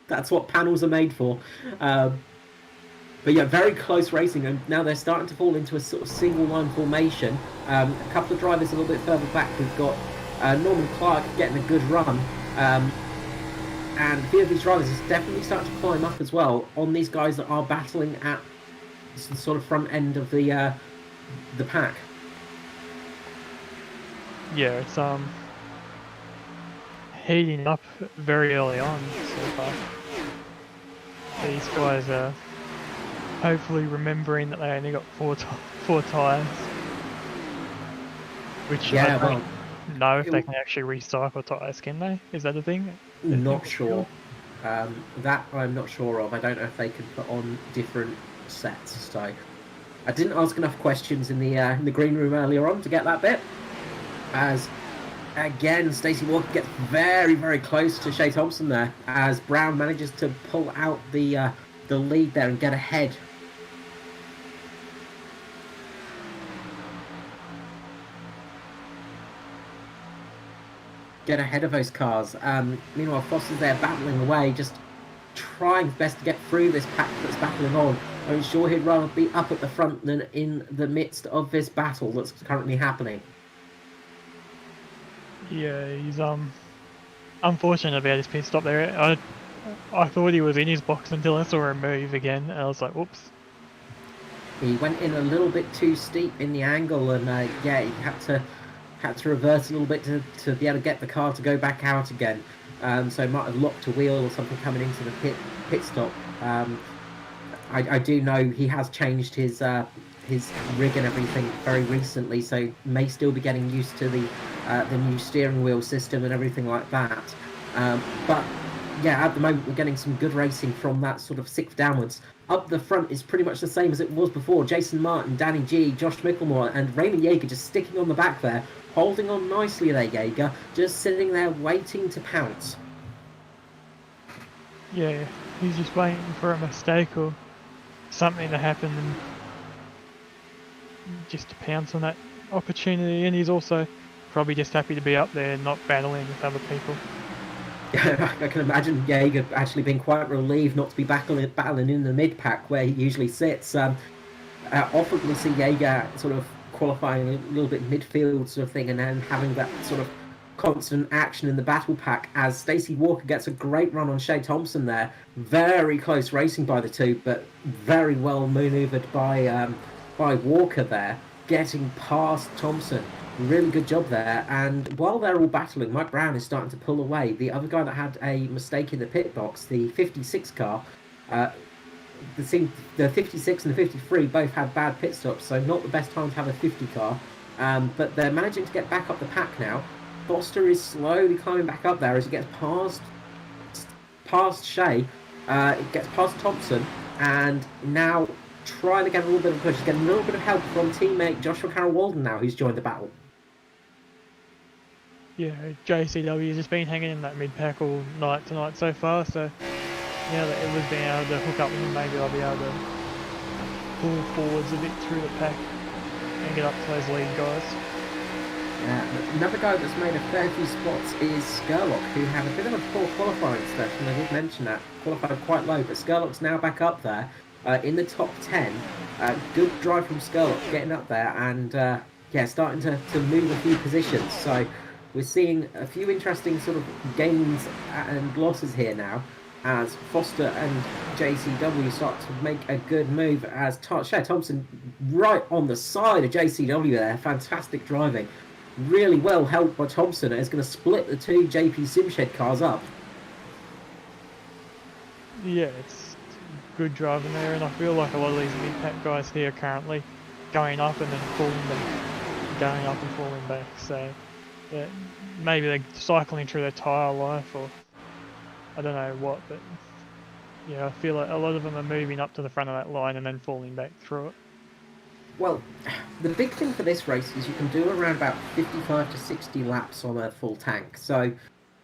That's what panels are made for. But yeah, very close racing, and now they're starting to fall into a sort of single line formation. A couple of drivers a little bit further back. We've got Norman Clark getting a good run, and a few of these drivers is definitely starting to climb up as well on these guys that are battling at the sort of front end of the pack. Yeah, it's heating up very early on so far. These guys are hopefully remembering that they only got four tyres, which I don't know if they can actually recycle tyres, can they? Is that a thing? Not sure. That I'm not sure of. I don't know if they can put on different sets. So I didn't ask enough questions in the green room earlier on to get that bit. As again, Stacey Walker gets very, very close to Shea Thompson there, as Brown manages to pull out the lead there and get ahead. get ahead of those cars. Meanwhile, Foster's there battling away, just trying his best to get through this pack that's battling on. I'm sure he'd rather be up at the front than in the midst of this battle that's currently happening. Yeah, he's unfortunate about his pit stop there. I thought he was in his box until I saw him move again, and I was like, whoops. He went in a little bit too steep in the angle, and yeah, he had to reverse a little bit to be able to get the car to go back out again. So he might have locked a wheel or something coming into the pit stop. I do know he has changed his rig and everything very recently, so may still be getting used to the new steering wheel system and everything like that. But yeah, at the moment we're getting some good racing from that sort of sixth downwards. Up the front is pretty much the same as it was before. Jason Martin, Danny G, Josh Micklemore, and Raymond Yeager just sticking on the back there, holding on nicely there, Yeager, just sitting there waiting to pounce. Yeah, he's just waiting for a mistake or something to happen and just to pounce on that opportunity, and he's also probably just happy to be up there and not battling with other people. I can imagine Yeager actually being quite relieved not to be battling in the mid-pack where he usually sits. Often we see Yeager sort of qualifying a little bit midfield sort of thing and then having that sort of constant action in the battle pack as Stacey Walker gets a great run on Shea Thompson there. Very close racing by the two, but very well manoeuvred by Walker there, getting past Thompson. Really good job there. And while they're all battling, Mike Brown is starting to pull away. The other guy that had a mistake in the pit box, the 56 car, the 56 and the 53 both had bad pit stops, so not the best time to have a 50 car. But they're managing to get back up the pack now. Foster is slowly climbing back up there as he gets past Shea, it gets past Thompson, and now trying to get a little bit of a push. He's getting a little bit of help from teammate Joshua Carroll Walden now, who's joined the battle. Yeah, JCW has just been hanging in that mid-pack all night tonight so far, so now that everyone's been able to hook up with him, maybe I'll be able to pull forwards a bit through the pack and get up to those lead guys. Another guy that's made a fair few spots is Skurlock, who had a bit of a poor qualifying session. I did mention that. Qualified quite low, but Skurlock's now back up there in the top 10. Good drive from Skurlock getting up there and yeah, starting to move a few positions. So we're seeing a few interesting sort of gains and losses here now as Foster and JCW start to make a good move as Shea Thompson right on the side of JCW there. Fantastic driving. Really well helped by Thompson. It's going to split the two JP Simshed cars up. Yeah, it's good driving there, and I feel like a lot of these mid-pack guys here are currently going up and then falling back, going up and falling back. So yeah, maybe they're cycling through their tyre life, or I don't know what, but yeah, I feel like a lot of them are moving up to the front of that line and then falling back through it. Well, the big thing for this race is you can do around about 55 to 60 laps on a full tank. So,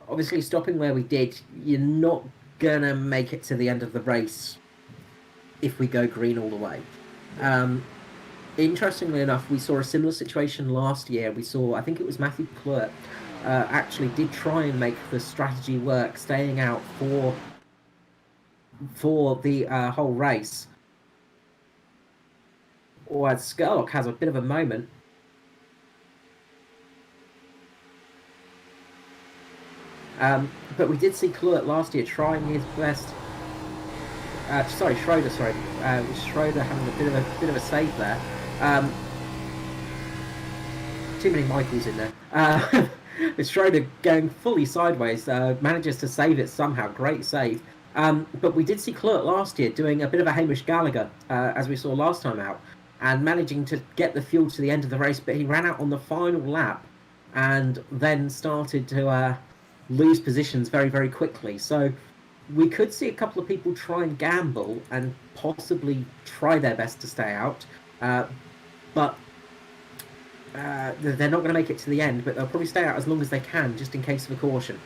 obviously, stopping where we did, you're not going to make it to the end of the race if we go green all the way. Interestingly enough, we saw a similar situation last year. We saw, I think it was Matthew Clerk, actually did try and make the strategy work, staying out for the whole race. Or as Skurlock has a bit of a moment. But we did see Clerk last year trying his best. Schroeder. Schroeder having a bit of a save there. Too many Michaels in there. With Schroeder going fully sideways, manages to save it somehow. Great save. But we did see Clerk last year doing a bit of a Hamish Gallagher, as we saw last time out, and managing to get the fuel to the end of the race, but he ran out on the final lap and then started to lose positions very, very quickly. So we could see a couple of people try and gamble and possibly try their best to stay out, but they're not going to make it to the end, but they'll probably stay out as long as they can, just in case of a caution.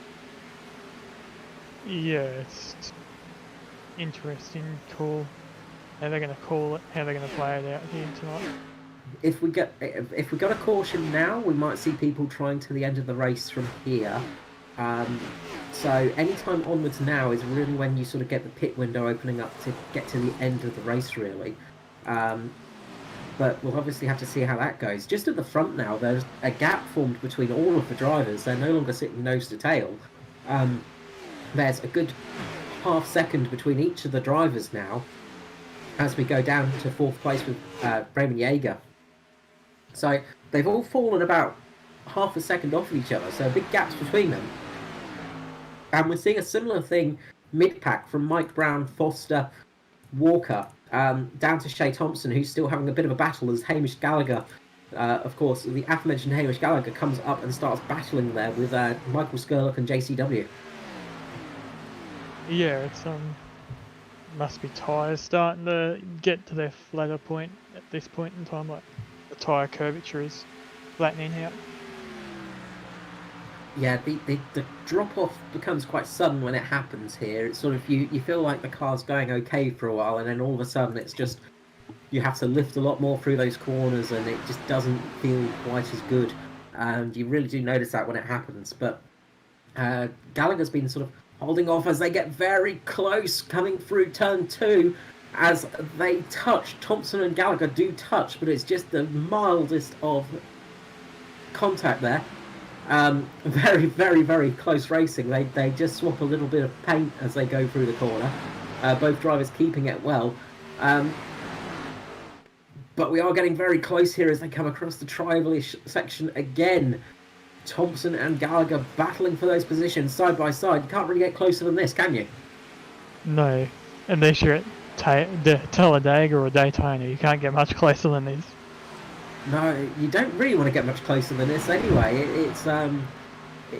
Yeah, it's interesting call. How they're going to call it, how they're going to play it out here tonight. If we got a caution now, we might see people trying to the end of the race from here. So anytime onwards now is really when you sort of get the pit window opening up to get to the end of the race, really. Um, but we'll obviously have to see how that goes. Just at the front now, there's a gap formed between all of the drivers. They're no longer sitting nose to tail. There's a good half second between each of the drivers now as we go down to fourth place with Raymond Jaeger. So they've all fallen about half a second off of each other, so big gaps between them. And we're seeing a similar thing mid-pack from Mike Brown, Foster, Walker, down to Shea Thompson, who's still having a bit of a battle as Hamish Gallagher, of course, the aforementioned Hamish Gallagher comes up and starts battling there with Michael Skurlock and JCW. Yeah, it's must be tyres starting to get to their flatter point at this point in time, like the tyre curvature is flattening out. Yeah, the drop-off becomes quite sudden when it happens here. It's sort of, you feel like the car's going okay for a while, and then all of a sudden it's just, you have to lift a lot more through those corners, and it just doesn't feel quite as good. And you really do notice that when it happens. But Gallagher's been sort of holding off as they get very close coming through turn 2 as they touch. Thompson and Gallagher do touch, but it's just the mildest of contact there. Very, very, very close racing. They just swap a little bit of paint as they go through the corner. Both drivers keeping it well. But we are getting very close here as they come across the tribal-ish section again. Thompson and Gallagher battling for those positions side by side. You can't really get closer than this, can you? No, unless you're at Talladega or Daytona, you can't get much closer than this. No, you don't really want to get much closer than this anyway.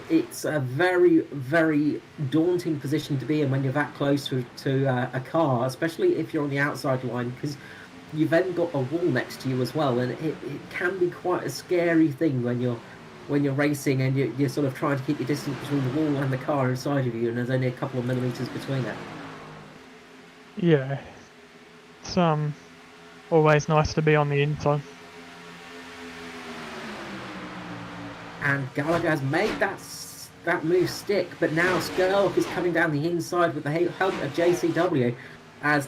It's a very, very daunting position to be in when you're that close to a car, especially if you're on the outside line, because you've then got a wall next to you as well, and it can be quite a scary thing when you're racing and you're sort of trying to keep your distance between the wall and the car inside of you, and there's only a couple of millimetres between it. Yeah, it's always nice to be on the inside. And Gallagher has made that move stick, but now Skurlock is coming down the inside with the help of JCW as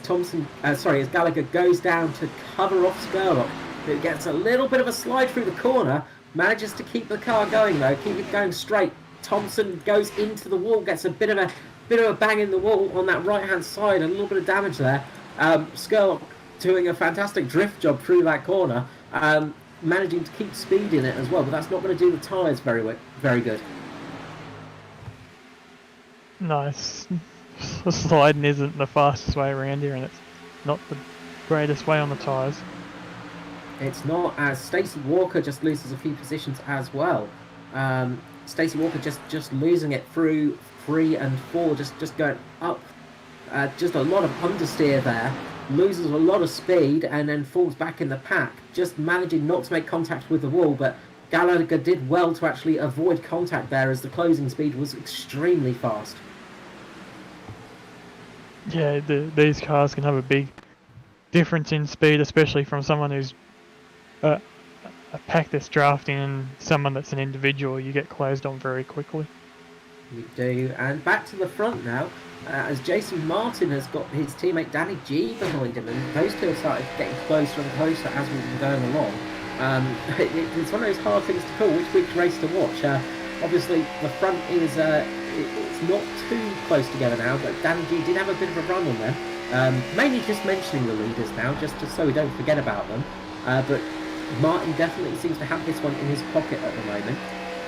Gallagher goes down to cover off Skurlock, who gets a little bit of a slide through the corner, manages to keep the car going though, keep it going straight. Thompson goes into the wall, gets a bit of a bang in the wall on that right hand side, a little bit of damage there. Skurlock doing a fantastic drift job through that corner. Managing to keep speed in it as well, but that's not going to do the tyres very good. Nice. Sliding isn't the fastest way around here, and it's not the greatest way on the tyres. It's not, as Stacey Walker just loses a few positions as well. Stacey Walker just losing it through 3 and 4, just going up. Just a lot of understeer there. Loses a lot of speed and then falls back in the pack, just managing not to make contact with the wall, but Gallagher did well to actually avoid contact there as the closing speed was extremely fast. Yeah, these cars can have a big difference in speed, especially from someone who's a pack that's drafting and someone that's an individual. You get closed on very quickly. You do, and back to the front now. As Jason Martin has got his teammate Danny G behind him, and those two have started getting closer and closer as we've been going along. It's one of those hard things to call which race to watch. Obviously, the front is it's not too close together now, but Danny G did have a bit of a run on them. Mainly just mentioning the leaders now, just so we don't forget about them. But Martin definitely seems to have this one in his pocket at the moment.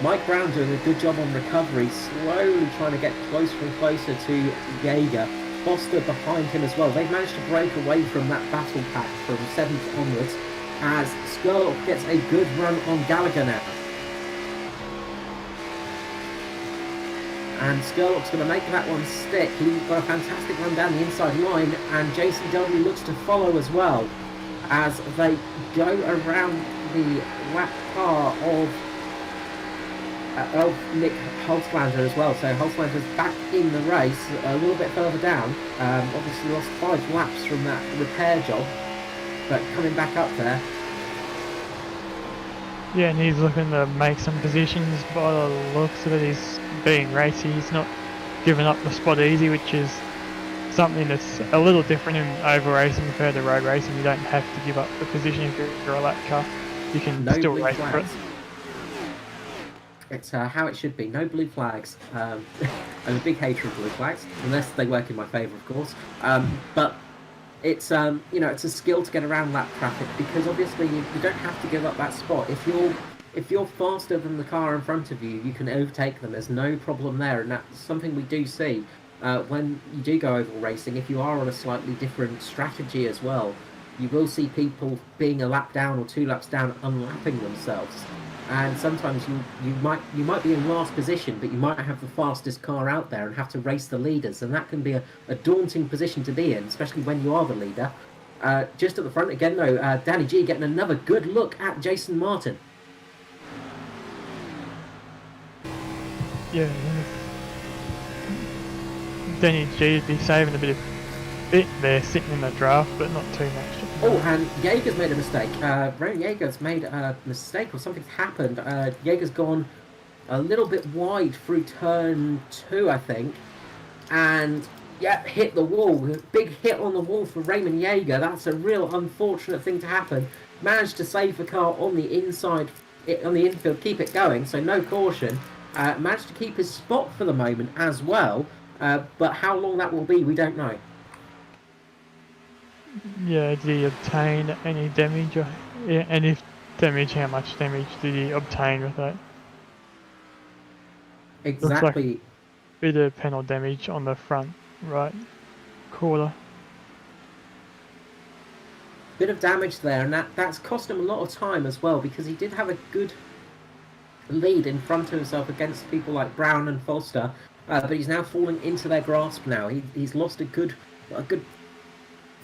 Mike Brown doing a good job on recovery, slowly trying to get closer and closer to Jaeger. Foster behind him as well. They've managed to break away from that battle pack from 7th onwards as Skurlock gets a good run on Gallagher now. And Skurlock's going to make that one stick. He got a fantastic run down the inside line, and JCW looks to follow as well as they go around the lap car of Nick Holzlander as well. So Holzlander's back in the race a little bit further down. Obviously lost 5 laps from that repair job, but coming back up there. Yeah, and he's looking to make some positions. By the looks of it, he's being racy. He's not giving up the spot easy, which is something that's a little different in oval racing compared to road racing. You don't have to give up the position if you're a lap car. You can No still blue race for it. flags. It's how it should be. No blue flags. I'm a big hater of blue flags, unless they work in my favour, of course. But it's it's a skill to get around that traffic, because obviously you don't have to give up that spot. If you're faster than the car in front of you, you can overtake them. There's no problem there, and that's something we do see when you do go oval racing. If you are on a slightly different strategy as well, you will see people being a lap down or 2 laps down, unlapping themselves. And sometimes you might be in last position, but you might have the fastest car out there and have to race the leaders, and that can be a daunting position to be in, especially when you are the leader. Just at the front again, though, Danny G getting another good look at Jason Martin. Yeah. Danny G would be saving a bit there, sitting in the draft, but not too much. Oh, and Jaeger's made a mistake. Ray Jaeger's made a mistake, or something's happened. Jaeger's gone a little bit wide through turn 2, I think. And, yeah, hit the wall. Big hit on the wall for Raymond Jaeger. That's a real unfortunate thing to happen. Managed to save the car on the inside, on the infield, keep it going, so no caution. Managed to keep his spot for the moment as well. But how long that will be, we don't know. Yeah, did he obtain any damage? Yeah, and if damage, how much damage did he obtain with that? Exactly. Looks like a bit of panel damage on the front right quarter. Bit of damage there, and that's cost him a lot of time as well, because he did have a good lead in front of himself against people like Brown and Foster, but he's now falling into their grasp now. He's lost a good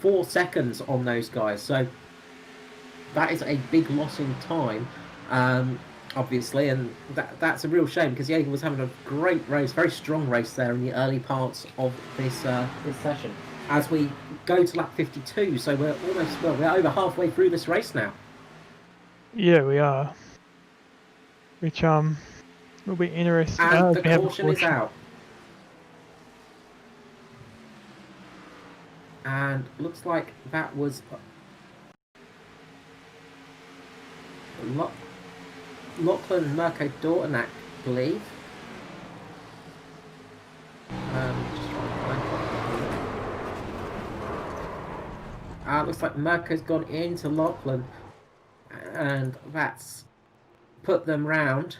4 seconds on those guys, so that is a big loss in time, obviously, and that's a real shame, because Jaeger was having a great race, very strong race there in the early parts of this session. As we go to lap 52, so we're over halfway through this race now. Yeah, we are. Which will be interesting. And the caution is out. And looks like that was Lachlan and Mirko Dortanack, I believe. Just trying to find looks like Mirko's gone into Lachlan, and that's put them round.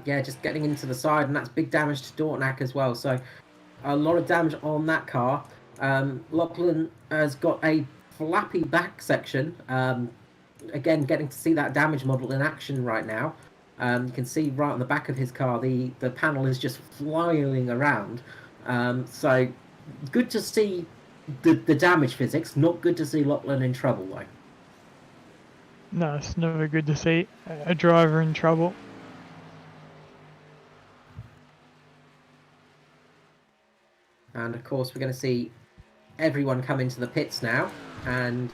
Yeah, just getting into the side, and that's big damage to Dortanack as well. So a lot of damage on that car. Lachlan has got a flappy back section. Again, getting to see that damage model in action right now. You can see right on the back of his car, the panel is just flying around. So good to see the damage physics. Not good to see Lachlan in trouble, though. No, it's never good to see a driver in trouble. And of course, we're going to see everyone come into the pits now, and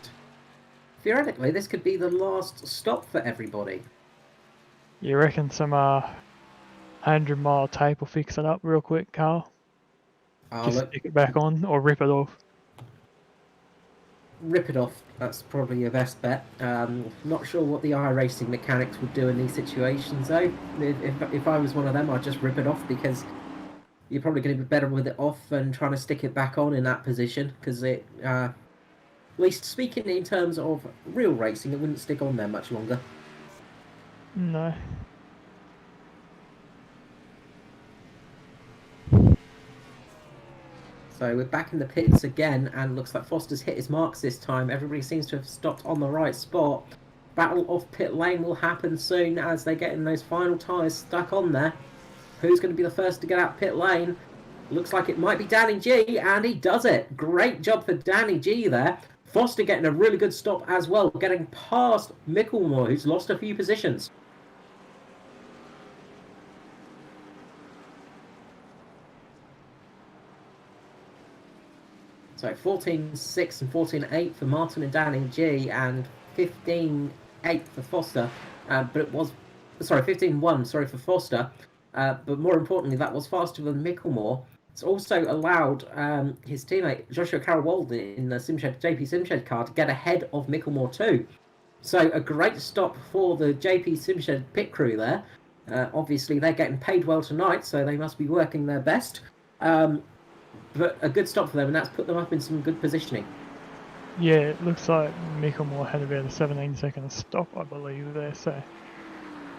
theoretically, this could be the last stop for everybody. You reckon some 100-mile tape will fix it up real quick, Carl? Just stick it back on or rip it off? Rip it off. That's probably your best bet. Not sure what the iRacing mechanics would do in these situations, though. If I was one of them, I'd just rip it off, because you're probably going to be better with it off than trying to stick it back on in that position, because it, at least speaking in terms of real racing, it wouldn't stick on there much longer. No. So we're back in the pits again, and looks like Foster's hit his marks this time. Everybody seems to have stopped on the right spot. Battle off pit lane will happen soon as they get in those final tyres stuck on there. Who's going to be the first to get out pit lane? Looks like it might be Danny G, and he does it. Great job for Danny G there. Foster getting a really good stop as well, getting past Micklemore, who's lost a few positions. So 14.6 and 14.8 for Martin and Danny G, and 15.8 for Foster. But it was, sorry, 15.1, sorry, for Foster. But more importantly, that was faster than Micklemore. It's also allowed his teammate Joshua Carroll in the JP Simshed car to get ahead of Micklemore too. So a great stop for the JP Simshed pit crew there. Obviously, they're getting paid well tonight, so they must be working their best. But a good stop for them, and that's put them up in some good positioning. Yeah, it looks like Micklemore had about a 17-second stop, I believe, there. So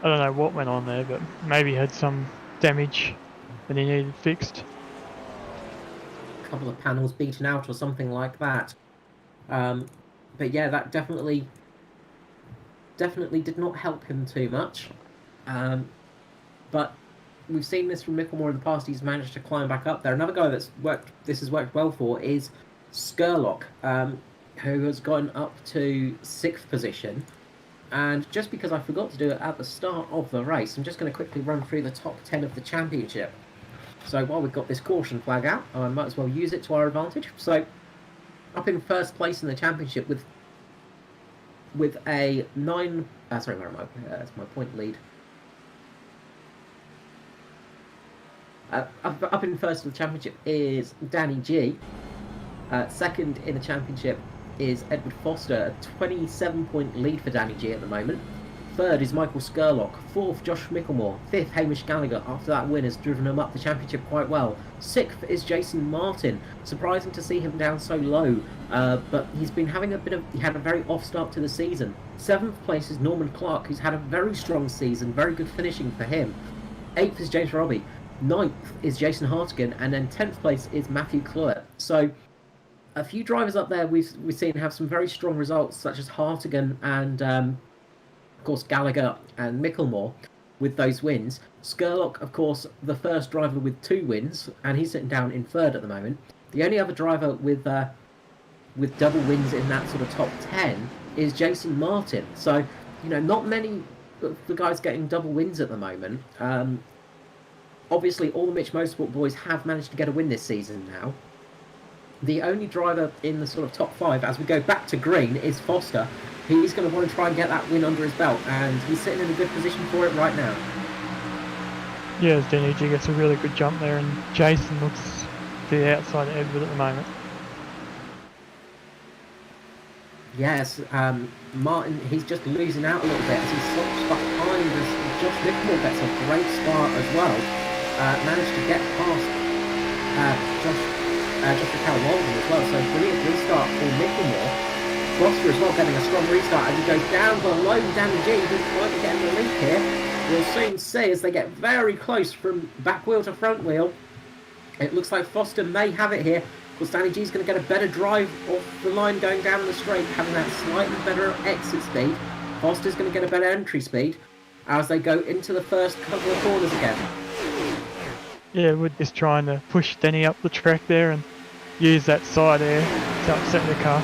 I don't know what went on there, but maybe he had some damage that he needed fixed. A couple of panels beaten out or something like that. But yeah, that definitely did not help him too much. But we've seen this from Micklemore in the past. He's managed to climb back up there. Another guy this has worked well for is Skurlock, who has gone up to 6th position. And just because I forgot to do it at the start of the race, I'm just going to quickly run through the top 10 of the championship. So while we've got this caution flag out, I might as well use it to our advantage. So up in first place in the championship with a 9... sorry, where am I? That's my point lead. Up in first of the championship is Danny G. Second in the championship is Edward Foster, a 27-point lead for Danny G at the moment. Third is Michael Skurlock. Fourth, Josh Micklemore. Fifth, Hamish Gallagher. After that win has driven him up the championship quite well. Sixth is Jason Martin. Surprising to see him down so low, but he's been having he had a very off start to the season. Seventh place is Norman Clark, who's had a very strong season, very good finishing for him. Eighth is James Robbie. Ninth is Jason Hartigan, and then 10th place is Matthew Cluett. So a few drivers up there we've seen have some very strong results, such as Hartigan and of course Gallagher and Micklemore with those wins. Skurlock, of course, the first driver with 2 wins, and he's sitting down in third at the moment. The only other driver with double wins in that sort of top 10 is Jason Martin. So, not many of the guys getting double wins at the moment. Obviously, all the Mitch Motorsport boys have managed to get a win this season now. The only driver in the sort of top 5, as we go back to green, is Foster. He's going to want to try and get that win under his belt, and he's sitting in a good position for it right now. Yeah, as Danny G gets a really good jump there, and Jason looks to the outside of Edward at the moment. Yes, Martin, he's just losing out a little bit as he stops behind us. Josh Micklemore gets a great start as well. Managed to get past Joshua Carroll as well, so brilliant restart for Micklemore. Foster as well getting a strong restart as he goes down below Danny G, who might be getting the lead here. We'll soon see as they get very close from back wheel to front wheel. It looks like Foster may have it here. Of course, Danny G's going to get a better drive off the line going down the straight, having that slightly better exit speed. Foster's going to get a better entry speed as they go into the first couple of corners again. Yeah, we're just trying to push Danny up the track there and use that side air to upset the car.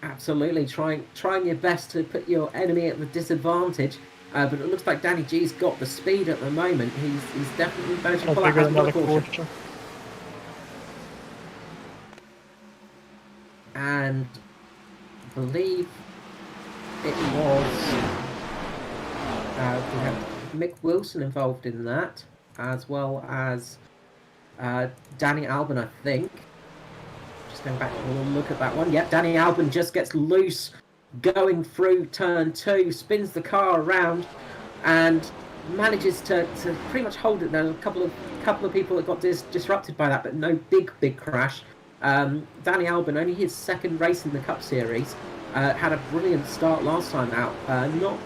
Absolutely, trying your best to put your enemy at the disadvantage. But it looks like Danny G's got the speed at the moment. He's definitely managed to pull out another caution. And I believe it was we had Mick Wilson involved in that, as well as Danny Albin, I think. Just going back to look at that one. Yep, Danny Albin just gets loose going through turn 2, spins the car around, and manages to pretty much hold it. There's a couple of people that got disrupted by that, but no big crash. Danny Albin, only his second race in the Cup Series, had a brilliant start last time out. Not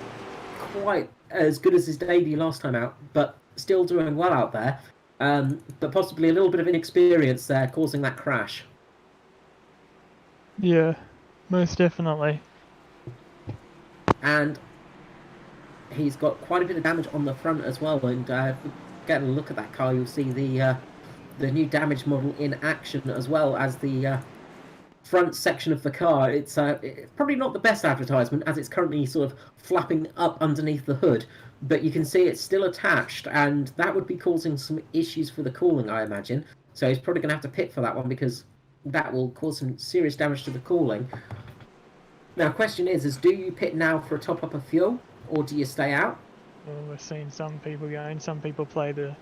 quite as good as his debut last time out, but still doing well out there. But possibly a little bit of inexperience there causing that crash. Yeah, most definitely. And he's got quite a bit of damage on the front as well. And getting a look at that car, you'll see the new damage model in action, as well as the front section of the car. It's probably not the best advertisement, as it's currently sort of flapping up underneath the hood, but you can see it's still attached, and that would be causing some issues for the cooling, I imagine. So he's probably going to have to pit for that one because that will cause some serious damage to the cooling. Now, question is do you pit now for a top up of fuel, or do you stay out? Well, we're seeing some people going, some people play the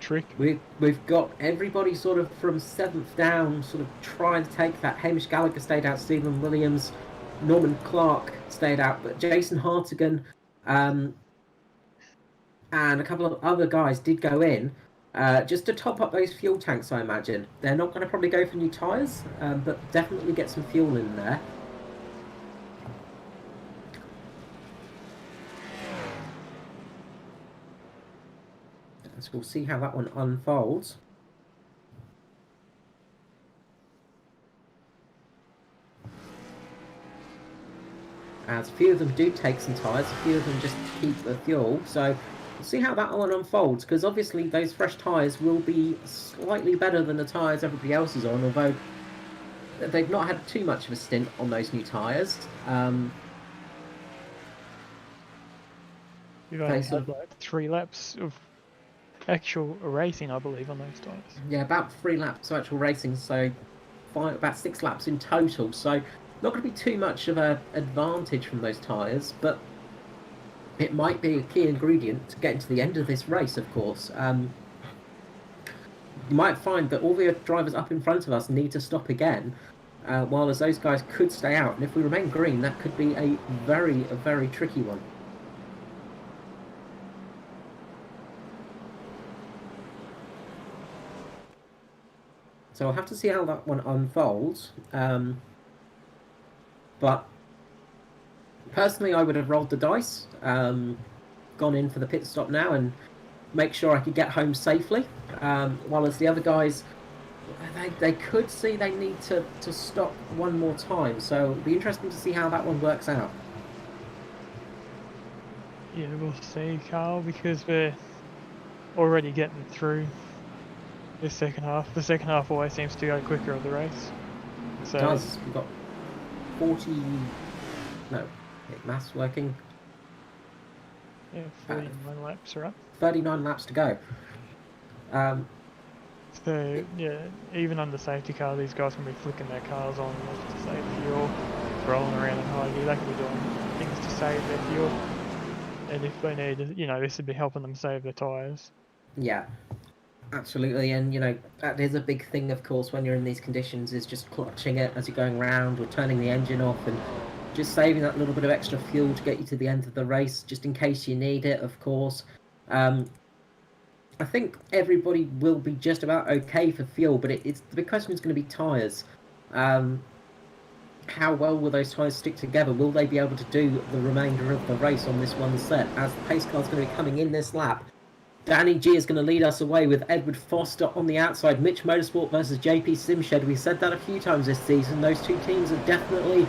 trick. We've got everybody sort of from 7th down, sort of trying to take that. Hamish Gallagher stayed out, Stephen Williams, Norman Clark stayed out, but Jason Hartigan and a couple of other guys did go in just to top up those fuel tanks, I imagine. They're not going to probably go for new tyres, but definitely get some fuel in there. So we'll see how that one unfolds. As a few of them do take some tyres, a few of them just keep the fuel. So we'll see how that one unfolds, because obviously those fresh tyres will be slightly better than the tyres everybody else is on, although they've not had too much of a stint on those new tyres. You've only had like 3 laps of actual racing, I believe, on those tyres. Yeah, about 3 laps of actual racing, so about 6 laps in total. So not going to be too much of an advantage from those tyres, but it might be a key ingredient to getting to the end of this race, of course. You might find that all the drivers up in front of us need to stop again, while as those guys could stay out. And if we remain green, that could be a very tricky one. So I'll have to see how that one unfolds. But personally, I would have rolled the dice, gone in for the pit stop now, and make sure I could get home safely. While as the other guys, they could see they need to stop one more time. So it'll be interesting to see how that one works out. Yeah, we'll see, Carl, because we're already getting through this second half. The second half always seems to go quicker of the race. So It does. We've got 40... No, maths working. yeah, 49 laps are up. 39 laps to go. So yeah, even under safety car, these guys can be flicking their cars on just to save fuel, rolling around in high gear. They can be doing things to save their fuel. And if they need, this would be helping them save their tyres. Yeah, absolutely. And, that is a big thing, of course, when you're in these conditions, is just clutching it as you're going around or turning the engine off and just saving that little bit of extra fuel to get you to the end of the race, just in case you need it, of course. I think everybody will be just about okay for fuel, but the big question is going to be tyres. How well will those tyres stick together? Will they be able to do the remainder of the race on this one set? As the pace car is going to be coming in this lap, Danny G is going to lead us away with Edward Foster on the outside. Mitch Motorsport versus JP Simshed. We said that a few times this season. Those two teams are definitely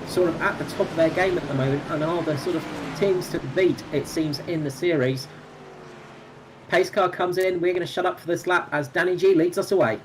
sort of at the top of their game at the moment and are the sort of teams to beat, it seems, in the series. Pace car comes in. We're going to shut up for this lap as Danny G leads us away.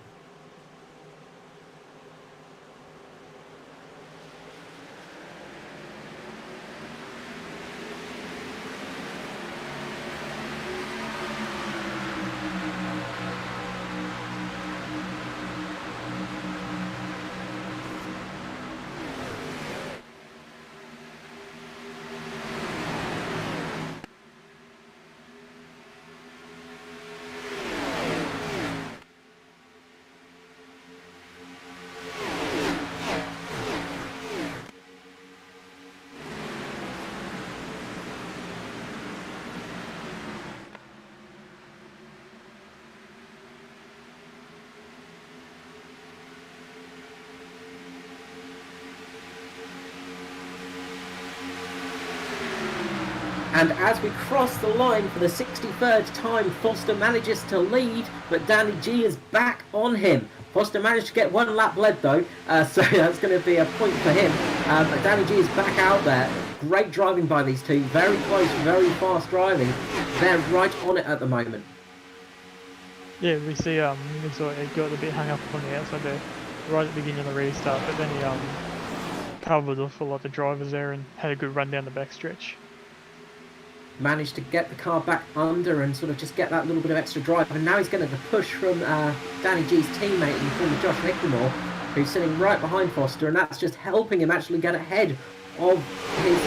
And as we cross the line for the 63rd time, Foster manages to lead, but Danny G is back on him. Foster managed to get 1 lap led though, so that's going to be a point for him. But Danny G is back out there. Great driving by these two. Very close, very fast driving. They're right on it at the moment. Yeah, we see we saw it got a bit hung up on the outside there, right at the beginning of the restart, but then he covered off a lot of the drivers there and had a good run down the backstretch. managed to get the car back under and sort of just get that little bit of extra drive. And now he's getting the push from Danny G's teammate in the form of Josh Micklemore, who's sitting right behind Foster, and that's just helping him actually get ahead of his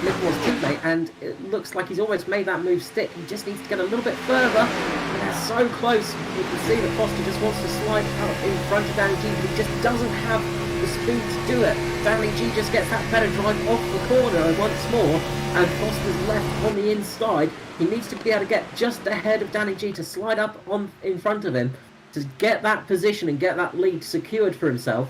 Micklemore's teammate. And it looks like he's almost made that move stick. He just needs to get a little bit further. And they're so close. You can see that Foster just wants to slide out in front of Danny G, but he just doesn't have the speed to do it. Danny G just gets that better drive off the corner once more, and Foster's left on the inside. He needs to be able to get just ahead of Danny G to slide up on in front of him to get that position and get that lead secured for himself.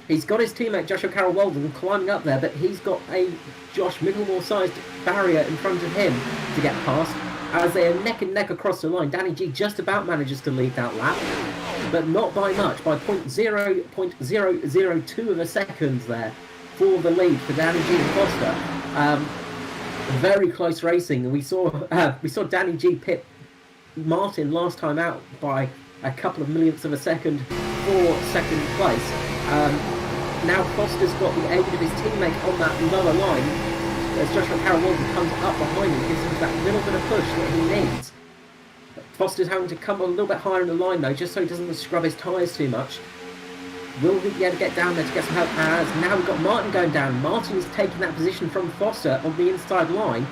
He's got his teammate Joshua Carroll Walden climbing up there, but he's got a Josh Micklemore-sized barrier in front of him to get past. As they are neck and neck across the line, Danny G just about manages to lead that lap, but not by much, by 0.002 of a second there for the lead for Danny G and Foster. Very close racing. We saw Danny G pit Martin last time out by a couple of millionths of a second for second place. Now Foster's got the aid of his teammate on that lower line as Joshua Carroll Walden comes up behind him, gives him that little bit of push that he needs. Foster's having to come a little bit higher in the line though, just so he doesn't scrub his tyres too much. Will he be able to get down there to get some help? As now we've got Martin going down. Martin is taking that position from Foster on the inside line.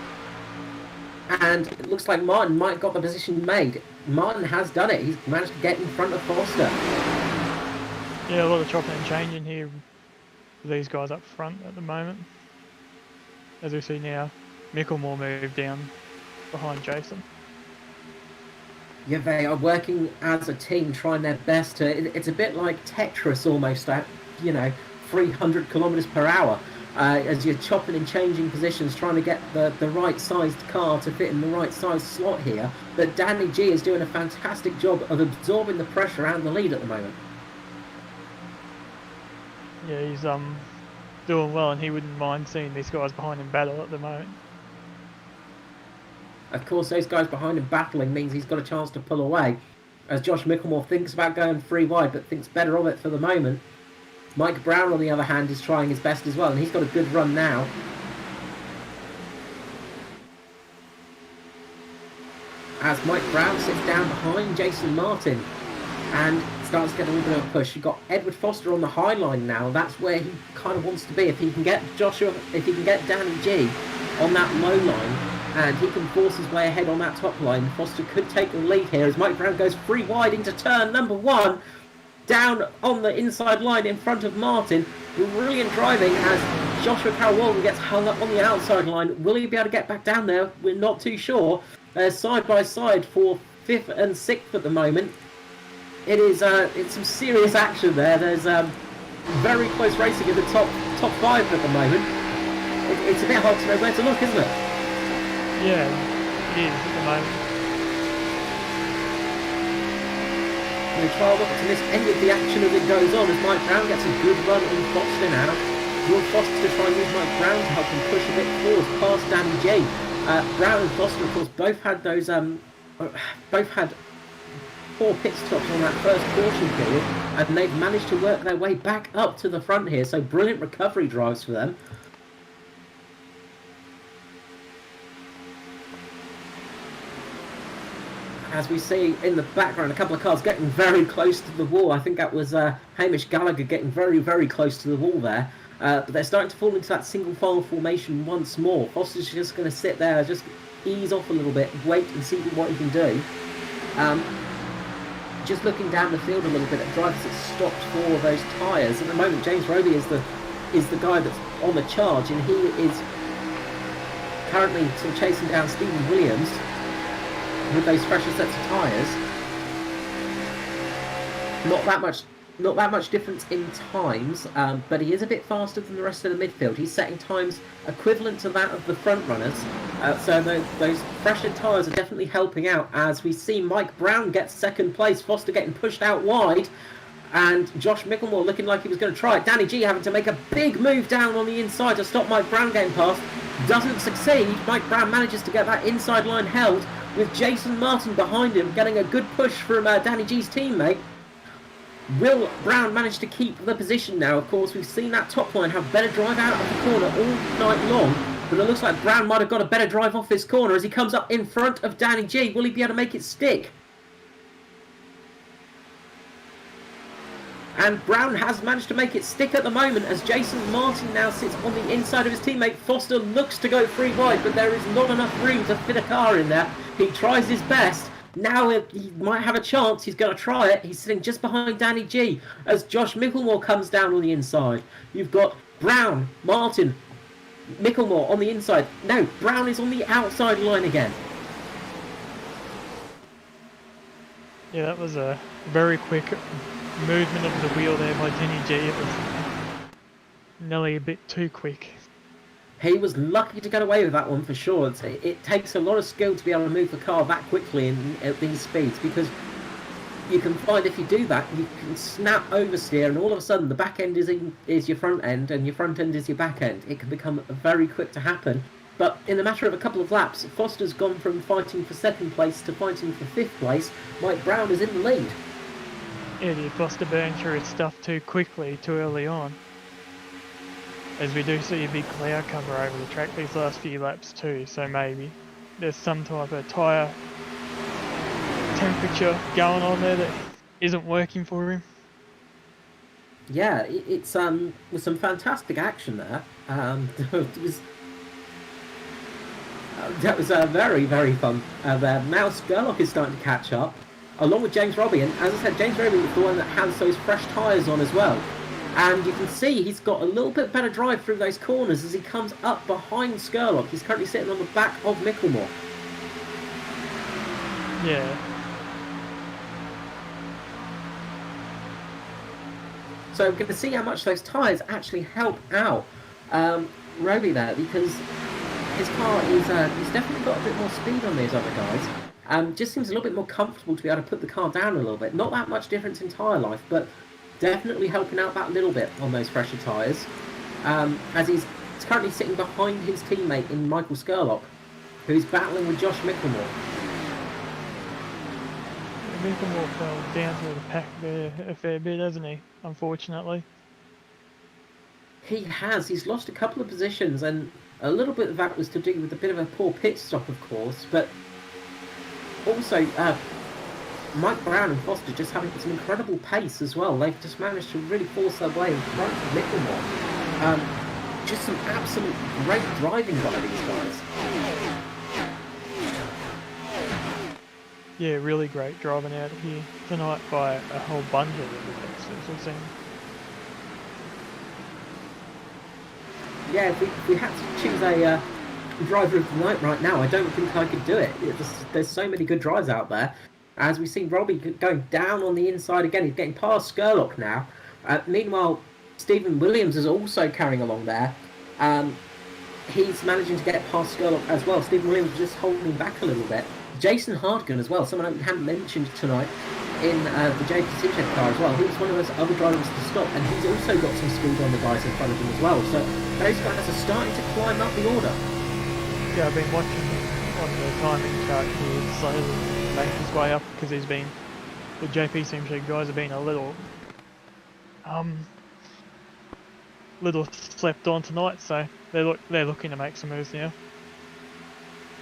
And it looks like Martin might have got the position made. Martin has done it. He's managed to get in front of Foster. Yeah, a lot of chopping and changing here for these guys up front at the moment. As we see now, Micklemore moved down behind Jason. Yeah, they are working as a team, trying their best to... It's a bit like Tetris almost at, 300 kilometers per hour. As you're chopping and changing positions, trying to get the right sized car to fit in the right sized slot here. But Danny G is doing a fantastic job of absorbing the pressure and the lead at the moment. Yeah, he's doing well, and he wouldn't mind seeing these guys behind him battle at the moment. Of course, those guys behind him battling means he's got a chance to pull away. As Josh Micklemore thinks about going 3 wide, but thinks better of it for the moment. Mike Brown, on the other hand, is trying his best as well, and he's got a good run now. As Mike Brown sits down behind Jason Martin and starts to get a little bit of a push. You've got Edward Foster on the high line now. That's where he kind of wants to be. If he can get Danny G on that low line, and he can force his way ahead on that top line, Foster could take the lead here as Mike Brown goes 3 wide into turn number 1. Down on the inside line in front of Martin. Brilliant driving as Joshua Carroll Walden gets hung up on the outside line. Will he be able to get back down there? We're not too sure. Side by side for 5th and 6th at the moment. It's some serious action there. There's very close racing in the top 5 at the moment. It's a bit hard to know where to look, isn't it? Yeah, it is at the moment. The trial optimist ended the action as it goes on as Mike Brown gets a good run in Foster now. Will Foster try and use Mike Brown to help him push a bit forward past Danny J. Brown and Foster, of course, both had 4 pit stops on that first caution period, and they've managed to work their way back up to the front here. So brilliant recovery drives for them. As we see in the background, a couple of cars getting very close to the wall. I think that was Hamish Gallagher getting very, very close to the wall there. But they're starting to fall into that single file formation once more. Foster's just going to sit there, just ease off a little bit, wait and see what he can do. Just looking down the field a little bit at drivers that stopped for those tyres. At the moment, James Roby is the guy that's on the charge, and he is currently sort of chasing down Stephen Williams with those fresher sets of tyres. Not that much difference in times, but he is a bit faster than the rest of the midfield. He's setting times equivalent to that of the front runners. So those fresher tyres are definitely helping out as we see Mike Brown get 2nd place, Foster getting pushed out wide, and Josh Micklemore looking like he was going to try it. Danny G having to make a big move down on the inside to stop Mike Brown getting past. Doesn't succeed. Mike Brown manages to get that inside line held with Jason Martin behind him, getting a good push from Danny G's teammate. Will Brown manage to keep the position now? Of course, we've seen that top line have better drive out of the corner all night long, but it looks like Brown might have got a better drive off this corner as he comes up in front of Danny G. Will he be able to make it stick? And Brown has managed to make it stick at the moment as Jason Martin now sits on the inside of his teammate. Foster looks to go 3 wide, but there is not enough room to fit a car in there. He tries his best. Now he might have a chance. He's going to try it. He's sitting just behind Danny G as Josh Micklemore comes down on the inside. You've got Brown, Martin, Micklemore on the inside. No, Brown is on the outside line again. Yeah, that was a very quick movement of the wheel there by Danny G. It was nearly a bit too quick. He was lucky to get away with that one for sure. It takes a lot of skill to be able to move the car that quickly at these speeds, because you can find if you do that, you can snap oversteer, and all of a sudden the back end is your front end, and your front end is your back end. It can become very quick to happen. But in the matter of a couple of laps, Foster's gone from fighting for 2nd place to fighting for 5th place. Mike Brown is in the lead. Yeah, Foster burned through his stuff too quickly, too early on. As we do see a big cloud cover over the track these last few laps too, so maybe there's some type of tyre temperature going on there that isn't working for him. Yeah, it's with some fantastic action there. That was very, very fun. Now Skurlock is starting to catch up, along with James Robbie, and as I said, James Robbie is the one that has those fresh tyres on as well. And you can see he's got a little bit better drive through those corners as he comes up behind Skurlock. He's currently sitting on the back of Micklemore. Yeah. So we're going to see how much those tyres actually help out Roby there, because his car is he's definitely got a bit more speed on these other guys. Just seems a little bit more comfortable to be able to put the car down a little bit. Not that much difference in tyre life, but definitely helping out that little bit on those fresher tyres. As he's currently sitting behind his teammate in Michael Skurlock, who's battling with Josh Micklemore. Micklemore fell down through the pack there a fair bit, hasn't he? Unfortunately. He has. He's lost a couple of positions, and a little bit of that was to do with a bit of a poor pit stop, of course, but also Mike Brown and Foster just having some incredible pace as well. They've just managed to really force their way in front of Micklemore. Just some absolute great driving by these guys. Yeah, really great driving out here tonight by a whole bunch of them, as we've seen. Yeah, if we had to choose a driver of the night right now, I don't think I could do it. There's so many good drives out there. As we see Robbie going down on the inside again, he's getting past Skurlock now. Meanwhile, Stephen Williams is also carrying along there. He's managing to get past Skurlock as well. Stephen Williams just holding back a little bit. Jason Hardgan as well, someone I haven't mentioned tonight in the JPC car as well. He was one of those other drivers to stop, and he's also got some speed on the guys in front of him as well. So those guys are starting to climb up the order. Yeah, I've been watching him on the timing chart here slowly make his way up, because he's been, the JPC guys have been a little slept on tonight, so they're looking to make some moves now.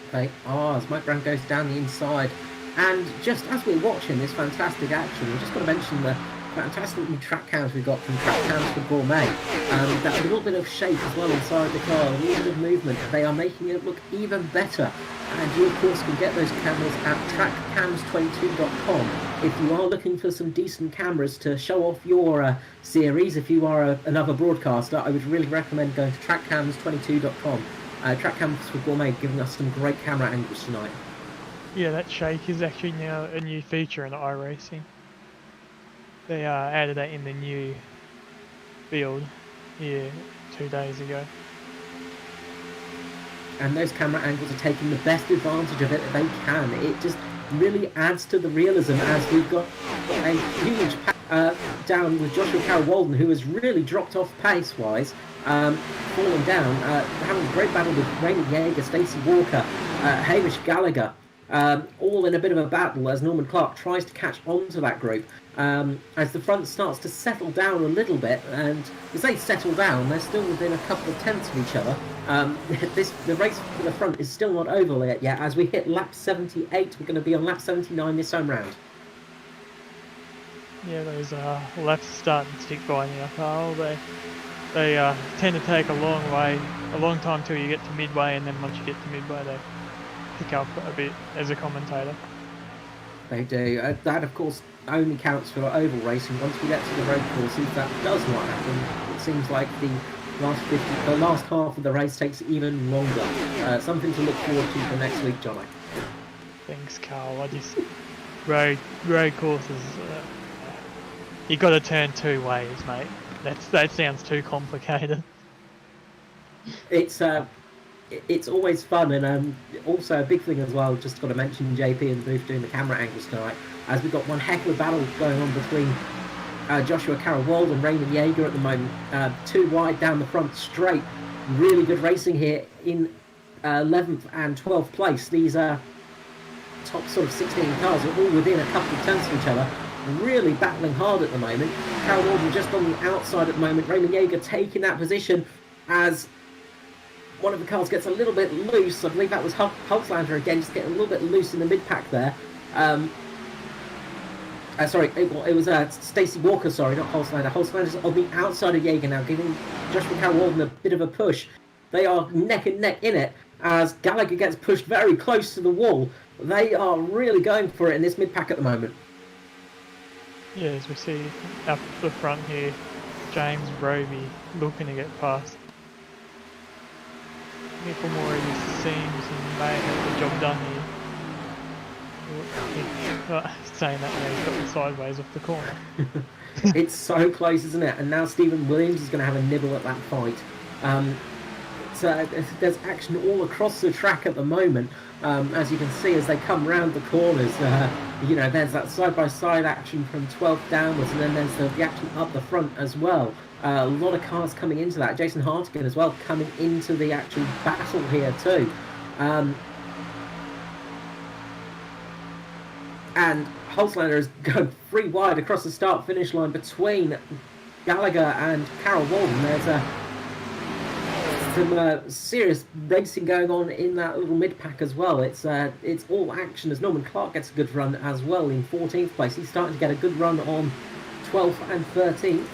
Okay, as Mike Brown goes down the inside, and just as we're watching this fantastic action, we've just got to mention the fantastic new track cams we've got from Track Cams for Gourmet. That little bit of shape as well inside the car, a little bit of movement, they are making it look even better. And you of course can get those cameras at trackcams22.com if you are looking for some decent cameras to show off your series. If you are another broadcaster, I would really recommend going to trackcams22.com. Track Cams for Gourmet giving us some great camera angles tonight. Yeah, that shake is actually now a new feature in iRacing. They added that in the new build here 2 days ago. And those camera angles are taking the best advantage of it that they can. It just really adds to the realism, as we've got a huge down with Joshua Carroll-Walden, who has really dropped off pace-wise, falling down, having a great battle with Raymond Yeager, Stacey Walker, Hamish Gallagher. all in a bit of a battle as Norman Clark tries to catch on to that group. As the front starts to settle down a little bit, and as they settle down, they're still within a couple of tenths of each other. The race for the front is still not over yet. As we hit lap 78, we're going to be on lap 79 this home round. Yeah, those laps starting to stick by now, Carl. They tend to take a long time till you get to midway, and then once you get to midway, they pick up a bit as a commentator. They do. That, of course, only counts for oval racing. Once we get to the road courses, that does not happen. It seems like the last half of the race takes even longer. Something to look forward to for next week, Johnny. Thanks, Carl. Road courses. You got to turn two ways, mate. That sounds too complicated. It's always fun, and also a big thing as well. Just got to mention JP and Booth doing the camera angles tonight, as we've got one heck of a battle going on between Joshua Carroll-Wald and Raymond Yeager at the moment. Too wide down the front straight. Really good racing here in 11th and 12th place. These top sort of 16 cars are all within a couple of tenths of each other. Really battling hard at the moment. Carroll-Wald just on the outside at the moment. Raymond Yeager taking that position as one of the cars gets a little bit loose. I believe that was Holzlander again, just getting a little bit loose in the mid-pack there. Sorry, it was Stacey Walker, sorry, not Holzlander. Holzlander's on the outside of Yeager now, giving Joshua Carroll-Wald a bit of a push. They are neck and neck in it as Gallagher gets pushed very close to the wall. They are really going for it in this mid-pack at the moment. Yeah, as we see up the front here, James Roby looking to get past. Micklemore seems and may have the job done here. Saying that now, he's got the sideways off the corner. It's so close, isn't it? And now Stephen Williams is going to have a nibble at that fight. So there's action all across the track at the moment. As you can see, as they come round the corners, there's that side-by-side action from 12th downwards, and then there's the action up the front as well. A lot of cars coming into that. Jason Hartigan as well coming into the actual battle here too. And Holzlander is going 3 wide across the start-finish line between Gallagher and Carroll-Wald. There's some serious racing going on in that little mid-pack as well. It's all action as Norman Clark gets a good run as well in 14th place. He's starting to get a good run on 12th and 13th.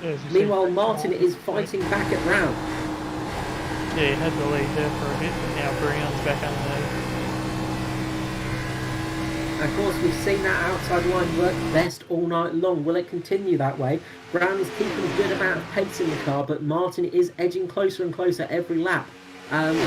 Yeah, Meanwhile, Martin is fighting back at Brown. Yeah, he had the lead there for a bit, but now Brown's back underneath. Of course, we've seen that outside line work best all night long. Will it continue that way? Brown is keeping a good amount of pace in the car, but Martin is edging closer and closer every lap.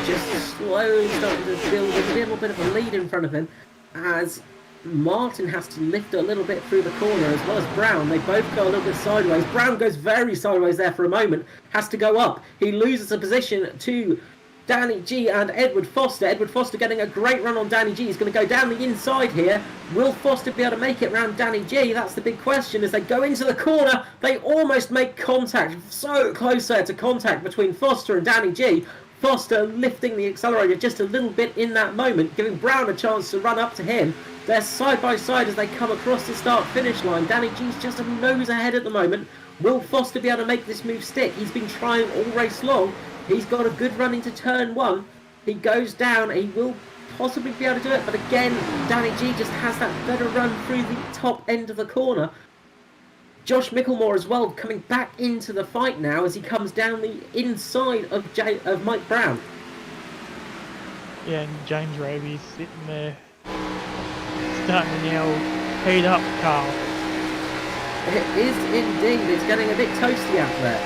Just slowly starting to build a little bit of a lead in front of him as Martin has to lift a little bit through the corner as well as Brown. They both go a little bit sideways. Brown goes very sideways there for a moment, has to go up. He loses a position to Danny G and Edward Foster. Edward Foster getting a great run on Danny G. He's going to go down the inside here. Will Foster be able to make it around Danny G? That's the big question. As they go into the corner, they almost make contact. So close there to contact between Foster and Danny G. Foster lifting the accelerator just a little bit in that moment, giving Brown a chance to run up to him. They're side by side as they come across the start-finish line. Danny G's just a nose ahead at the moment. Will Foster be able to make this move stick? He's been trying all race long. He's got a good run into turn 1. He goes down. He will possibly be able to do it. But again, Danny G just has that better run through the top end of the corner. Josh Micklemore as well coming back into the fight now as he comes down the inside of Mike Brown. Yeah, and James Roby's sitting there starting to now heat up, Carl. It is indeed. It's getting a bit toasty out there.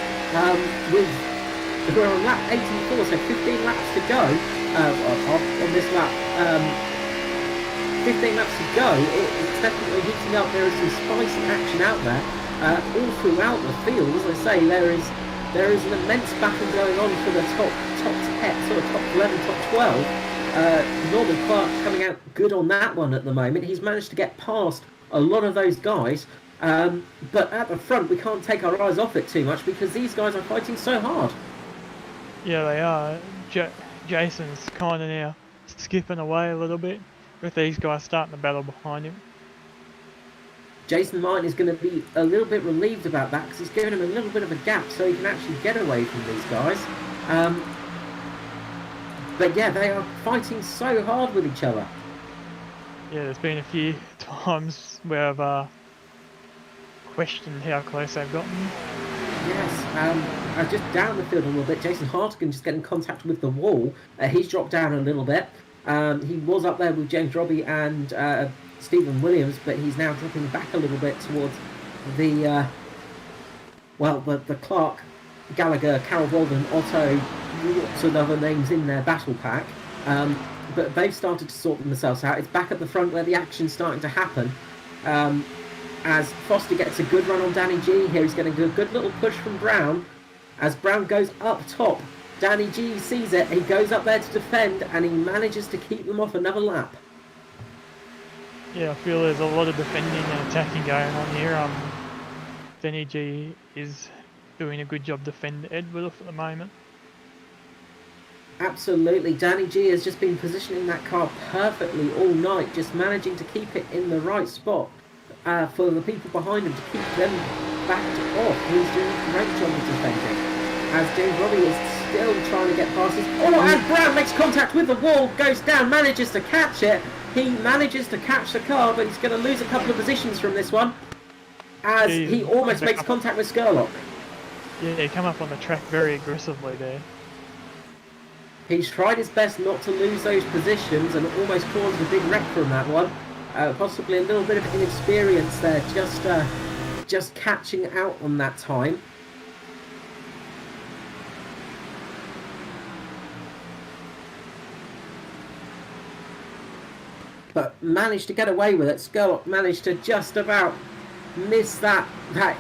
We're on lap 84, so 15 laps to go on this lap. 15 laps to go. It's definitely heating up. There is some spicy action out there. All throughout the field, as I say, there is an immense battle going on for the top 10, sort of top 11, top 12. Norman Clark coming out good on that one at the moment. He's managed to get past a lot of those guys. But at the front, we can't take our eyes off it too much because these guys are fighting so hard. Yeah, they are. Jason's kind of now skipping away a little bit. with these guys starting the battle behind him. Jason Martin is going to be a little bit relieved about that because he's given him a little bit of a gap so he can actually get away from these guys. But yeah, they are fighting so hard with each other. Yeah, there's been a few times where I've questioned how close they've gotten. Yes, just down the field a little bit. Jason Hartigan just getting contact with the wall. He's dropped down a little bit. He was up there with James Robbie and Stephen Williams, but he's now dropping back a little bit towards the Clark, Gallagher, Carol Walden, Otto, lots of other names in their battle pack. But they've started to sort themselves out. It's back at the front where the action's starting to happen. As Foster gets a good run on Danny G here, he's getting a good little push from Brown. As Brown goes up top, Danny G sees it, he goes up there to defend, and he manages to keep them off another lap. Yeah, I feel there's a lot of defending and attacking going on here. Danny G is doing a good job defending Edward at the moment. Absolutely, Danny G has just been positioning that car perfectly all night, just managing to keep it in the right spot for the people behind him to keep them backed off. He's doing a great job of defending. As James Robbie is still trying to get past this. Oh, and Brown makes contact with the wall, goes down, manages to catch it. He manages to catch the car, but he's going to lose a couple of positions from this one, as he almost makes contact with Skurlock. Yeah, he come up on the track very aggressively there. He's tried his best not to lose those positions and almost caused a big wreck from that one. Possibly a little bit of inexperience there, just catching out on that time. But managed to get away with it. Skurlock managed to just about miss that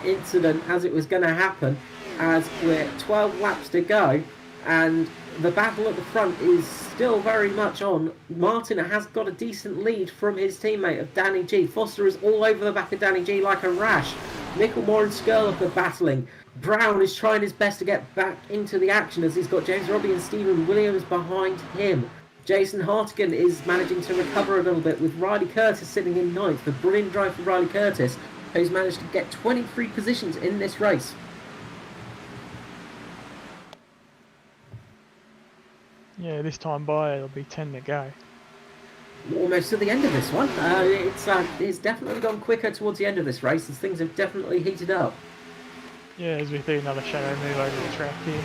incident as it was going to happen, as we're 12 laps to go and the battle at the front is still very much on. Martin has got a decent lead from his teammate of Danny G. Foster is all over the back of Danny G like a rash. Micklemore and Skurlock are battling. Brown is trying his best to get back into the action as he's got James Robbie and Stephen Williams behind him. Jason Hartigan is managing to recover a little bit with Riley Curtis sitting in ninth. A brilliant drive for Riley Curtis, who's managed to get 23 positions in this race. Yeah, this time by it'll be 10 to go. Almost to the end of this one. It's definitely gone quicker towards the end of this race as things have definitely heated up. Yeah, as we see another shadow move over the track here.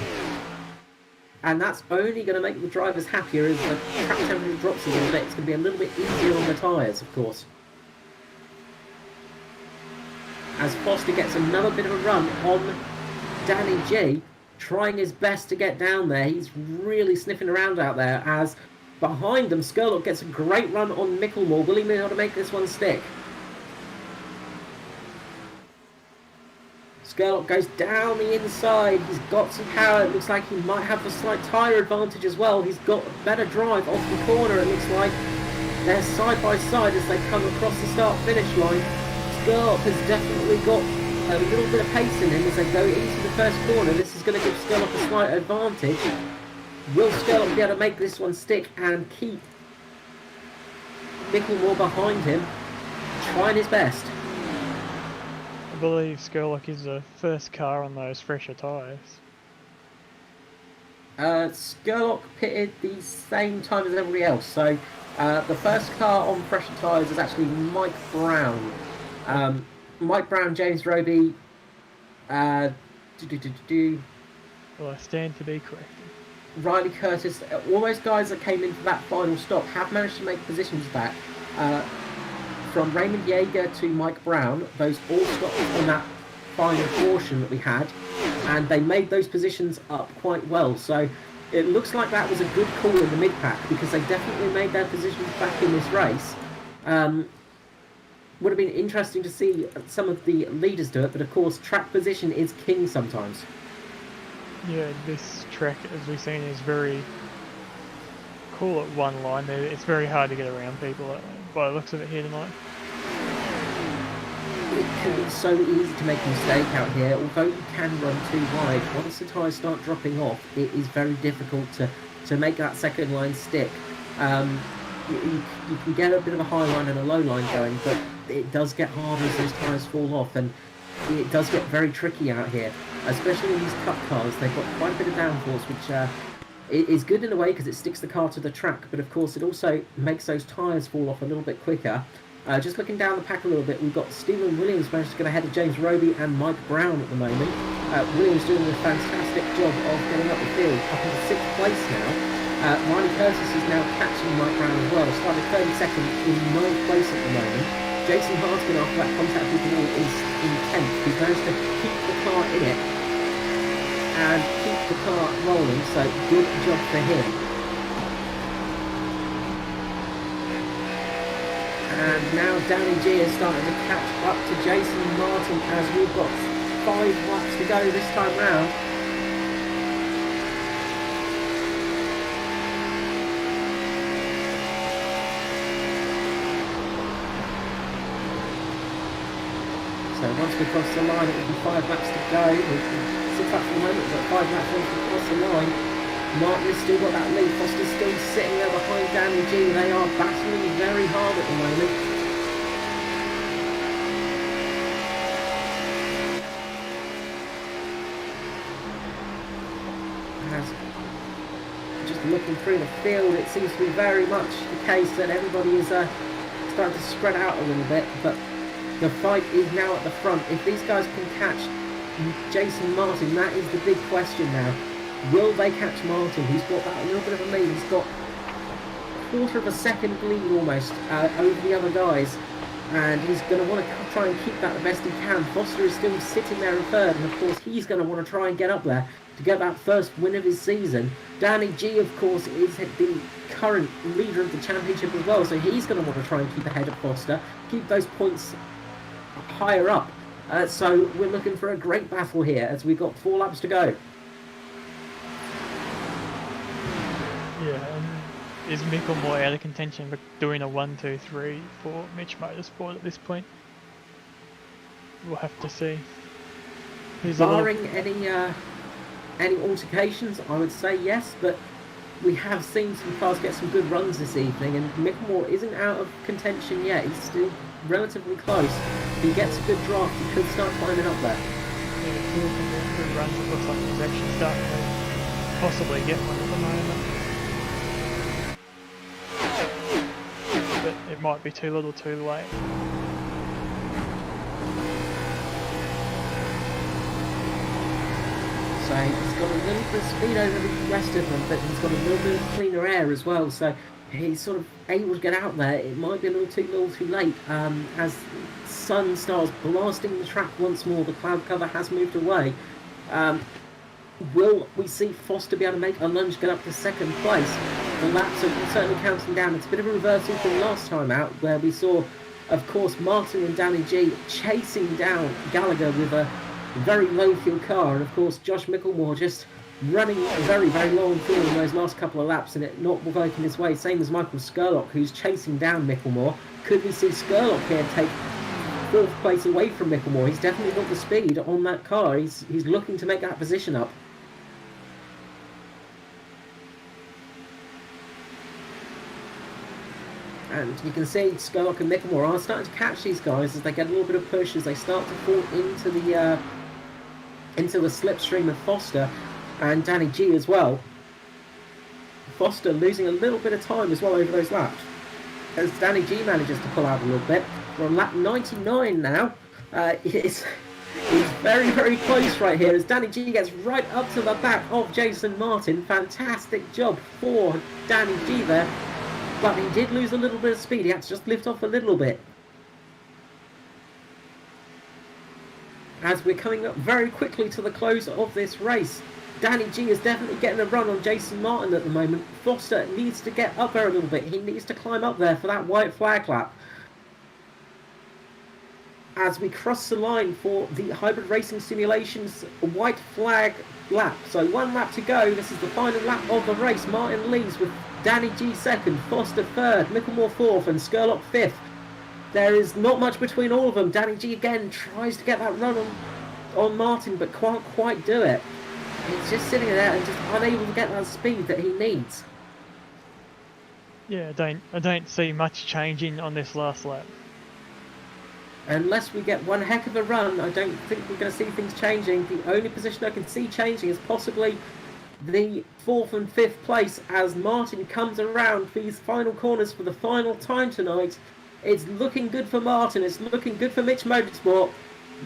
And that's only going to make the drivers happier as the track temperature drops a little bit. It's going to be a little bit easier on the tyres, of course. As Foster gets another bit of a run on Danny G, trying his best to get down there. He's really sniffing around out there as behind them, Skurlock gets a great run on Micklemore. Will he be able to make this one stick? Skurlock goes down the inside. He's got some power. It looks like he might have a slight tyre advantage as well. He's got a better drive off the corner. It looks like they're side by side as they come across the start-finish line. Skurlock has definitely got a little bit of pace in him as they go into the first corner. This is going to give Skurlock a slight advantage. Will Skurlock be able to make this one stick and keep Micklemore behind him? Trying his best. I believe Skurlock is the first car on those fresher tyres. Skurlock pitted the same time as everybody else. So the first car on fresher tyres is actually Mike Brown. Mike Brown, James Roby. Well, I stand to be corrected. Riley Curtis, all those guys that came in for that final stop have managed to make positions back. From Raymond Yeager to Mike Brown, those all stopped on that final portion that we had, and they made those positions up quite well. So it looks like that was a good call in the mid-pack because they definitely made their positions back in this race. Would have been interesting to see some of the leaders do it, but of course track position is king sometimes. Yeah, this track, as we've seen, is very cool at one line. It's very hard to get around people by the looks of it here tonight. It can be so easy to make a mistake out here, although you can run too wide. Once the tyres start dropping off, it is very difficult to make that second line stick. you can get a bit of a high line and a low line going, but it does get harder as those tyres fall off, and it does get very tricky out here, especially in these cup cars. They've got quite a bit of downforce, which is good in a way because it sticks the car to the track, but of course it also makes those tyres fall off a little bit quicker. Just looking down the pack a little bit, we've got Stephen Williams managed to get ahead of James Roby and Mike Brown at the moment. Williams doing a fantastic job of getting up the field, up into 6th place now. Riley Curtis is now catching Mike Brown as well, started 32nd in 9th place at the moment. Jason Hartigan, after that contact with the wall, is in 10th. He's managed to keep the car in it and keep the car rolling, so good job for him. And now Danny G is starting to catch up to Jason Martin as we've got 5 laps to go this time round. So once we cross the line, it will be 5 laps to go. We've 6 laps at the moment, but 5 laps once we cross the line. Martin has still got that lead. Foster's still sitting there behind Danny G. They are battling very hard at the moment. Just looking through the field, it seems to be very much the case that everybody is starting to spread out a little bit, but the fight is now at the front. If these guys can catch Jason Martin, that is the big question now. Will they catch Martin? He's got that little bit of a lead. He's got a quarter of a second lead almost over the other guys, and he's going to want to try and keep that the best he can. Foster is still sitting there in 3rd, and of course he's going to want to try and get up there to get that first win of his season. Danny G, of course, is the current leader of the championship as well, so he's going to want to try and keep ahead of Foster, keep those points higher up. So we're looking for a great battle here as we've got 4 laps to go. Yeah, and is Micklemore out of contention but doing a 1-2-3 for Mitch Motorsport at this point? We'll have to see. Barring any altercations, I would say yes, but we have seen some cars get some good runs this evening, and Micklemore isn't out of contention yet. He's still relatively close. If he gets a good draft, he could start climbing up there. Yeah, if he can get good runs, it looks like he's actually starting to possibly get one at the moment. But it might be too little too late. So he's got a little bit of speed over the rest of them, but he's got a little bit of cleaner air as well, so he's sort of able to get out there. It might be a little too late as sun starts blasting the track once more. The cloud cover has moved away. Will we see Foster be able to make a lunge, get up to 2nd place? The laps are certainly counting down. It's a bit of a reversal from last time out, where we saw, of course, Martin and Danny G chasing down Gallagher with a very low fuel car, and of course Josh Micklemore just running very, very low on fuel in those last couple of laps and it not working his way. Same as Michael Skurlock, who's chasing down Micklemore. Could we see Skurlock here take 4th place away from Micklemore? He's definitely got the speed on that car. He's looking to make that position up. And you can see Skurlock and Micklemore are starting to catch these guys as they get a little bit of push, as they start to fall into the slipstream of Foster and Danny G as well. Foster losing a little bit of time as well over those laps, as Danny G manages to pull out a little bit. We're on lap 99 now. It's very, very close right here as Danny G gets right up to the back of Jason Martin. Fantastic job for Danny G there. But he did lose a little bit of speed. He had to just lift off a little bit. As we're coming up very quickly to the close of this race, Danny G is definitely getting a run on Jason Martin at the moment. Foster needs to get up there a little bit. He needs to climb up there for that white flag lap. As we cross the line for the Hybrid Racing Simulations white flag lap. So 1 lap to go. This is the final lap of the race. Martin leads with Danny G 2nd, Foster 3rd, Micklemore 4th and Skurlock 5th. There is not much between all of them. Danny G again tries to get that run on Martin but can't quite do it. He's just sitting there and just unable to get that speed that he needs. Yeah, I don't see much changing on this last lap. Unless we get one heck of a run, I don't think we're going to see things changing. The only position I can see changing is possibly the 4th and 5th place as Martin comes around these final corners for the final time tonight. It's looking good for Martin. It's looking good for Mitch Motorsport.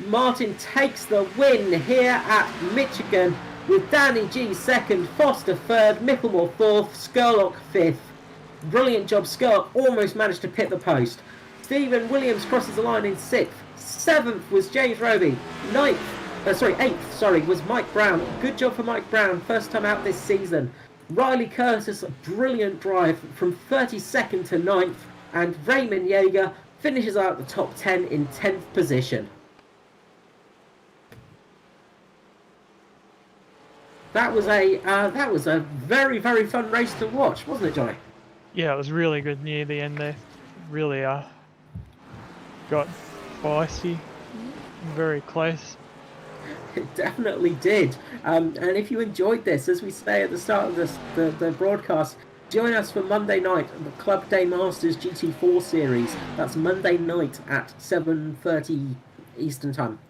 Martin takes the win here at Michigan with Danny G second, Foster third, Micklemore fourth, Skurlock fifth. Brilliant job. Skurlock almost managed to pit the post. Stephen Williams crosses the line in 6th. 7th was James Roby. 8th, was Mike Brown. Good job for Mike Brown, first time out this season. Riley Curtis, a brilliant drive from 32nd to 9th. And Raymond Yeager finishes out the top 10 in 10th position. That was a very, very fun race to watch, wasn't it, Johnny? Yeah, it was really good near the end there. Really got feisty, very close. It definitely did. And if you enjoyed this, as we say at the start of the broadcast, join us for Monday night, the Club Day Masters GT4 series. That's Monday night at 7:30 Eastern Time.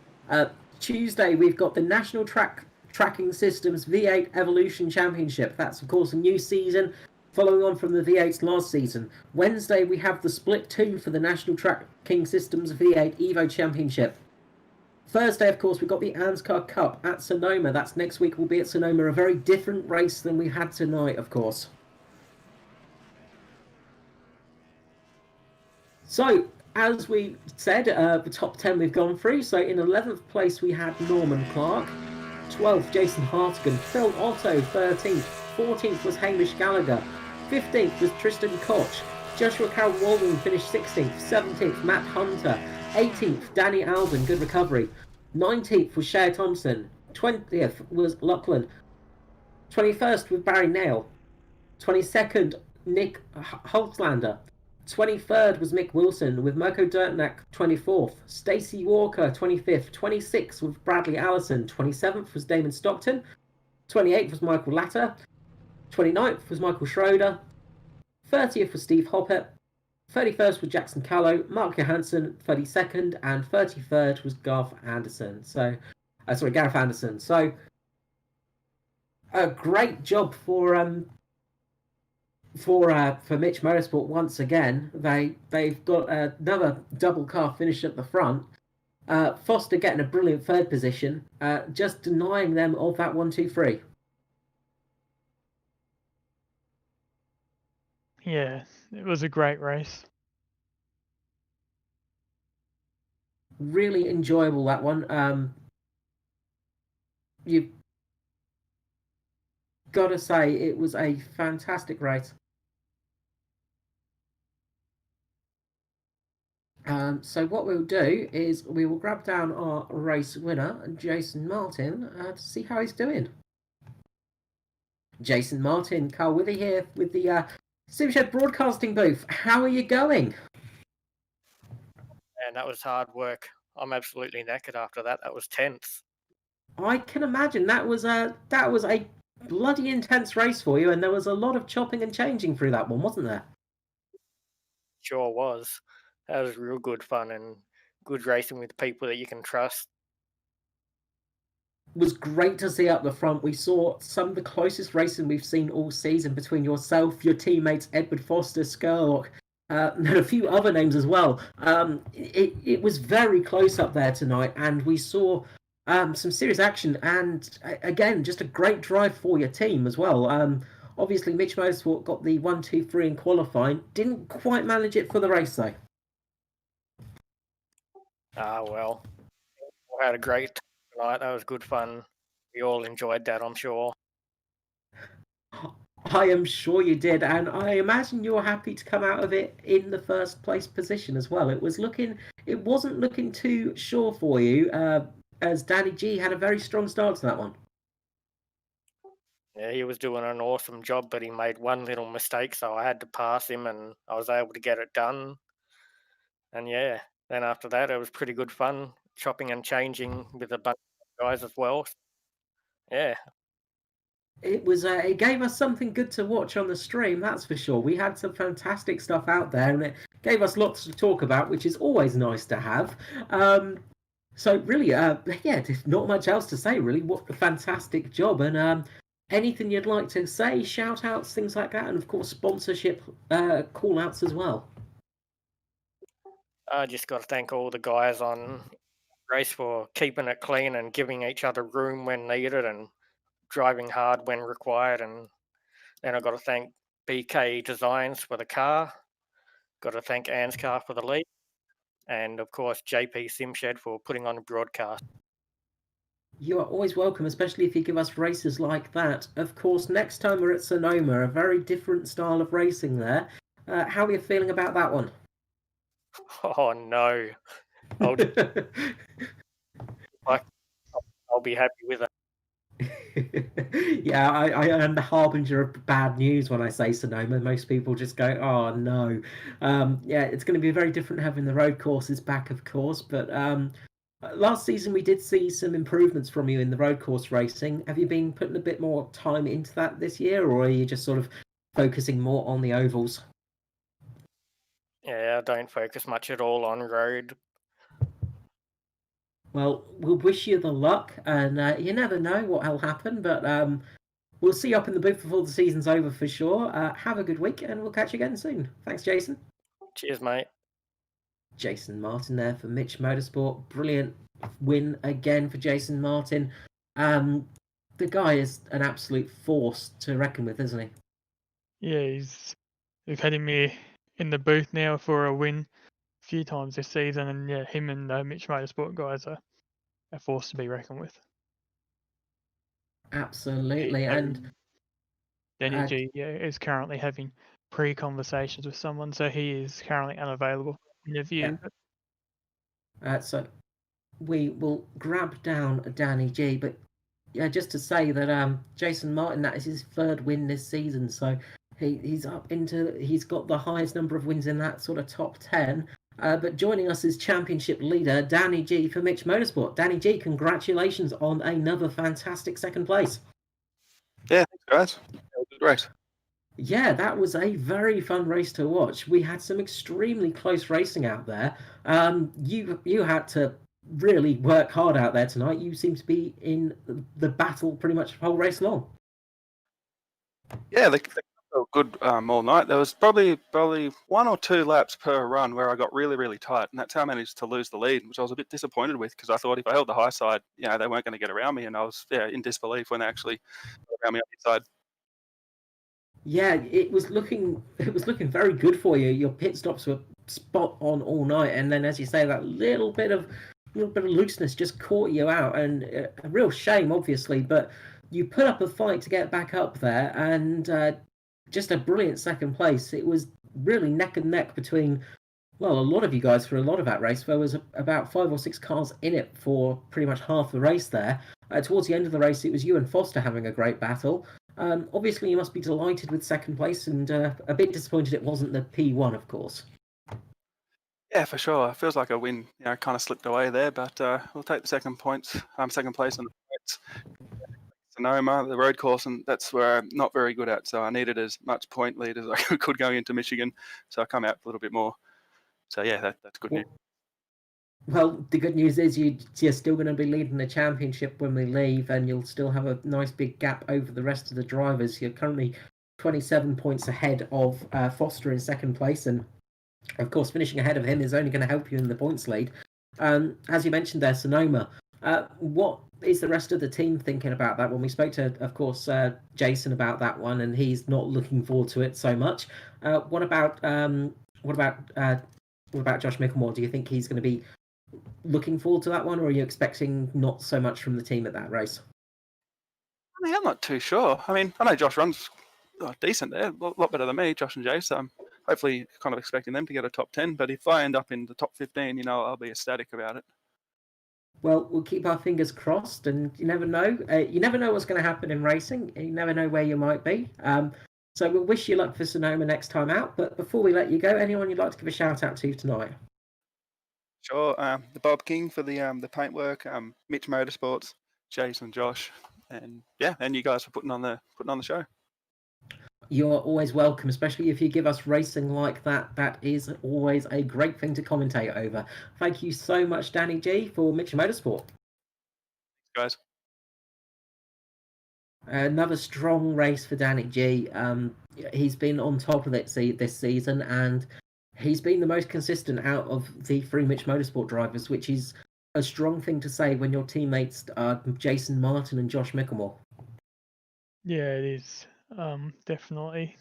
Tuesday, we've got the National Tracking Systems V8 Evolution Championship. That's, of course, a new season, following on from the V8's last season. Wednesday, we have the Split 2 for the National Tracking Systems V8 Evo Championship. Thursday, of course, we've got the ANZCAR Cup at Sonoma. That's next week. We'll be at Sonoma. A very different race than we had tonight, of course. So, as we said, the top 10 we've gone through. So, in 11th place, we had Norman Clark. 12th, Jason Hartigan. Phil Otto, 13th. 14th was Hamish Gallagher. 15th was Tristan Koch. Joshua Carroll Walden finished 16th. 17th, Matt Hunter. 18th, Danny Alden, good recovery. 19th was Shea Thompson. 20th was Lachlan. 21st was Barry Nail. 22nd, Nick Holtlander. 23rd was Mick Wilson, with Mirko Dirtnak 24th. Stacey Walker 25th. 26th was Bradley Allison. 27th was Damon Stockton. 28th was Michael Latter. 29th was Michael Schroeder. 30th was Steve Hoppett. 31st was Jackson Callow, Mark Johansson 32nd, and 33rd was Gareth Anderson. Gareth Anderson. So a great job for Mitch Motorsport once again. They've got another double car finish at the front. Foster getting a brilliant third position, just denying them of that 1-2-3. Yeah, it was a great race. Really enjoyable, that one. You've got to say it was a fantastic race. So what we'll do is we will grab down our race winner, Jason Martin, to see how he's doing. Jason Martin, Carl Withy here with the Supershed Broadcasting booth. How are you going? And that was hard work. I'm absolutely knackered after that. That was tense. I can imagine that was a bloody intense race for you, and there was a lot of chopping and changing through that one, wasn't there? Sure was. That was real good fun and good racing with people that you can trust. Was great to see up the front. We saw some of the closest racing we've seen all season between yourself, your teammates Edward Foster, Skurlock, and a few other names as well. It was very close up there tonight, and we saw some serious action, and again, just a great drive for your team as well. Obviously, Mitch Motorsport got the 1-2-3 in qualifying. Didn't quite manage it for the race, though. Well, we had a great time tonight. That was good fun. We all enjoyed that, I'm sure. I am sure you did, and I imagine you're happy to come out of it in the first place position as well. It wasn't looking too sure for you, as Danny G had a very strong start to that one. Yeah, he was doing an awesome job, but he made one little mistake, so I had to pass him, and I was able to get it done. And yeah, then after that, it was pretty good fun, chopping and changing with a bunch of guys as well. Yeah. It was. It gave us something good to watch on the stream. That's for sure. We had some fantastic stuff out there, and it gave us lots to talk about, which is always nice to have. So really, yeah, there's not much else to say really. What a fantastic job, and anything you'd like to say, shout outs, things like that, and of course sponsorship call outs as well. I just got to thank all the guys on race for keeping it clean and giving each other room when needed and driving hard when required. And then I've got to thank BK Designs for the car. Got to thank ANZCAR for the lead. And of course, JP Simshed for putting on a broadcast. You are always welcome, especially if you give us races like that. Of course, next time we're at Sonoma, a very different style of racing there. How are you feeling about that one? Oh no. I'll be happy with it. Yeah, I am the harbinger of bad news when I say Sonoma. Most people just go, "Oh no." Yeah, it's going to be very different having the road courses back, of course. But last season we did see some improvements from you in the road course racing. Have you been putting a bit more time into that this year, or are you just sort of focusing more on the ovals? Yeah, I don't focus much at all on road. Well, we'll wish you the luck, and you never know what will happen, but we'll see you up in the booth before the season's over for sure. Have a good week, and we'll catch you again soon. Thanks, Jason. Cheers, mate. Jason Martin there for Mitch Motorsport. Brilliant win again for Jason Martin. The guy is an absolute force to reckon with, isn't he? Yeah, we've had him here in the booth now for a win a few times this season, and yeah, him and Mitch Motorsport guys are a force to be reckoned with. Absolutely, and Danny G is currently having pre-conversations with someone, so he is currently unavailable in the view. So we will grab down Danny G, but yeah, just to say that Jason Martin, that is his third win this season, so he's got the highest number of wins in that sort of top 10. But joining us is championship leader Danny G for Mitch Motorsport. Danny G, congratulations on another fantastic second place. Yeah, thanks guys. That was a good race. Yeah, that was a very fun race to watch. We had some extremely close racing out there. You had to really work hard out there tonight. You seem to be in the battle pretty much the whole race long. Yeah, they felt good all night. There was probably 1 or 2 laps per run where I got really, really tight, and that's how I managed to lose the lead, which I was a bit disappointed with because I thought if I held the high side, they weren't going to get around me, and I was in disbelief when they actually got around me on the inside. Yeah, it was looking very good for you. Your pit stops were spot on all night, and then as you say, that little bit of looseness just caught you out, and a real shame, obviously. But you put up a fight to get back up there, and just a brilliant second place. It was really neck and neck between, well, a lot of you guys for a lot of that race. There was about 5 or 6 cars in it for pretty much half the race there. Towards the end of the race, it was you and Foster having a great battle. Obviously, you must be delighted with second place and a bit disappointed it wasn't the P1, of course. Yeah, for sure. It feels like a win, kind of slipped away there, but we'll take the second place on the points. Sonoma, the road course, and that's where I'm not very good at. So I needed as much point lead as I could going into Michigan. So I come out a little bit more. So yeah, that's good news. Well, the good news is you're still going to be leading the championship when we leave, and you'll still have a nice big gap over the rest of the drivers. You're currently 27 points ahead of Foster in second place, and of course, finishing ahead of him is only going to help you in the points lead. As you mentioned there, Sonoma, what is the rest of the team thinking about that one? We spoke to, of course, Jason about that one, and he's not looking forward to it so much. What about Josh Micklemore? Do you think he's going to be looking forward to that one, or are you expecting not so much from the team at that race? I'm not too sure. I mean, I know Josh runs decent there, a lot better than me, Josh and Jay, so I'm hopefully kind of expecting them to get a top 10, but if I end up in the top 15, I'll be ecstatic about it. Well, we'll keep our fingers crossed, and you never know. You never know what's going to happen in racing. You never know where you might be. So we'll wish you luck for Sonoma next time out, but before we let you go, anyone you'd like to give a shout out to tonight? Sure, the Bob King for the paintwork, Mitch Motorsports, Jason, Josh, And yeah, and you guys for putting on the show. You're always welcome, especially if you give us racing like that. That is always a great thing to commentate over. Thank you so much, Danny G, for Mitchell Motorsport. Guys. Another strong race for Danny G. He's been on top of it this season, and he's been the most consistent out of the three Mitch Motorsport drivers, which is a strong thing to say when your teammates are Jason Martin and Josh Mickelmore. Yeah, it is. Definitely.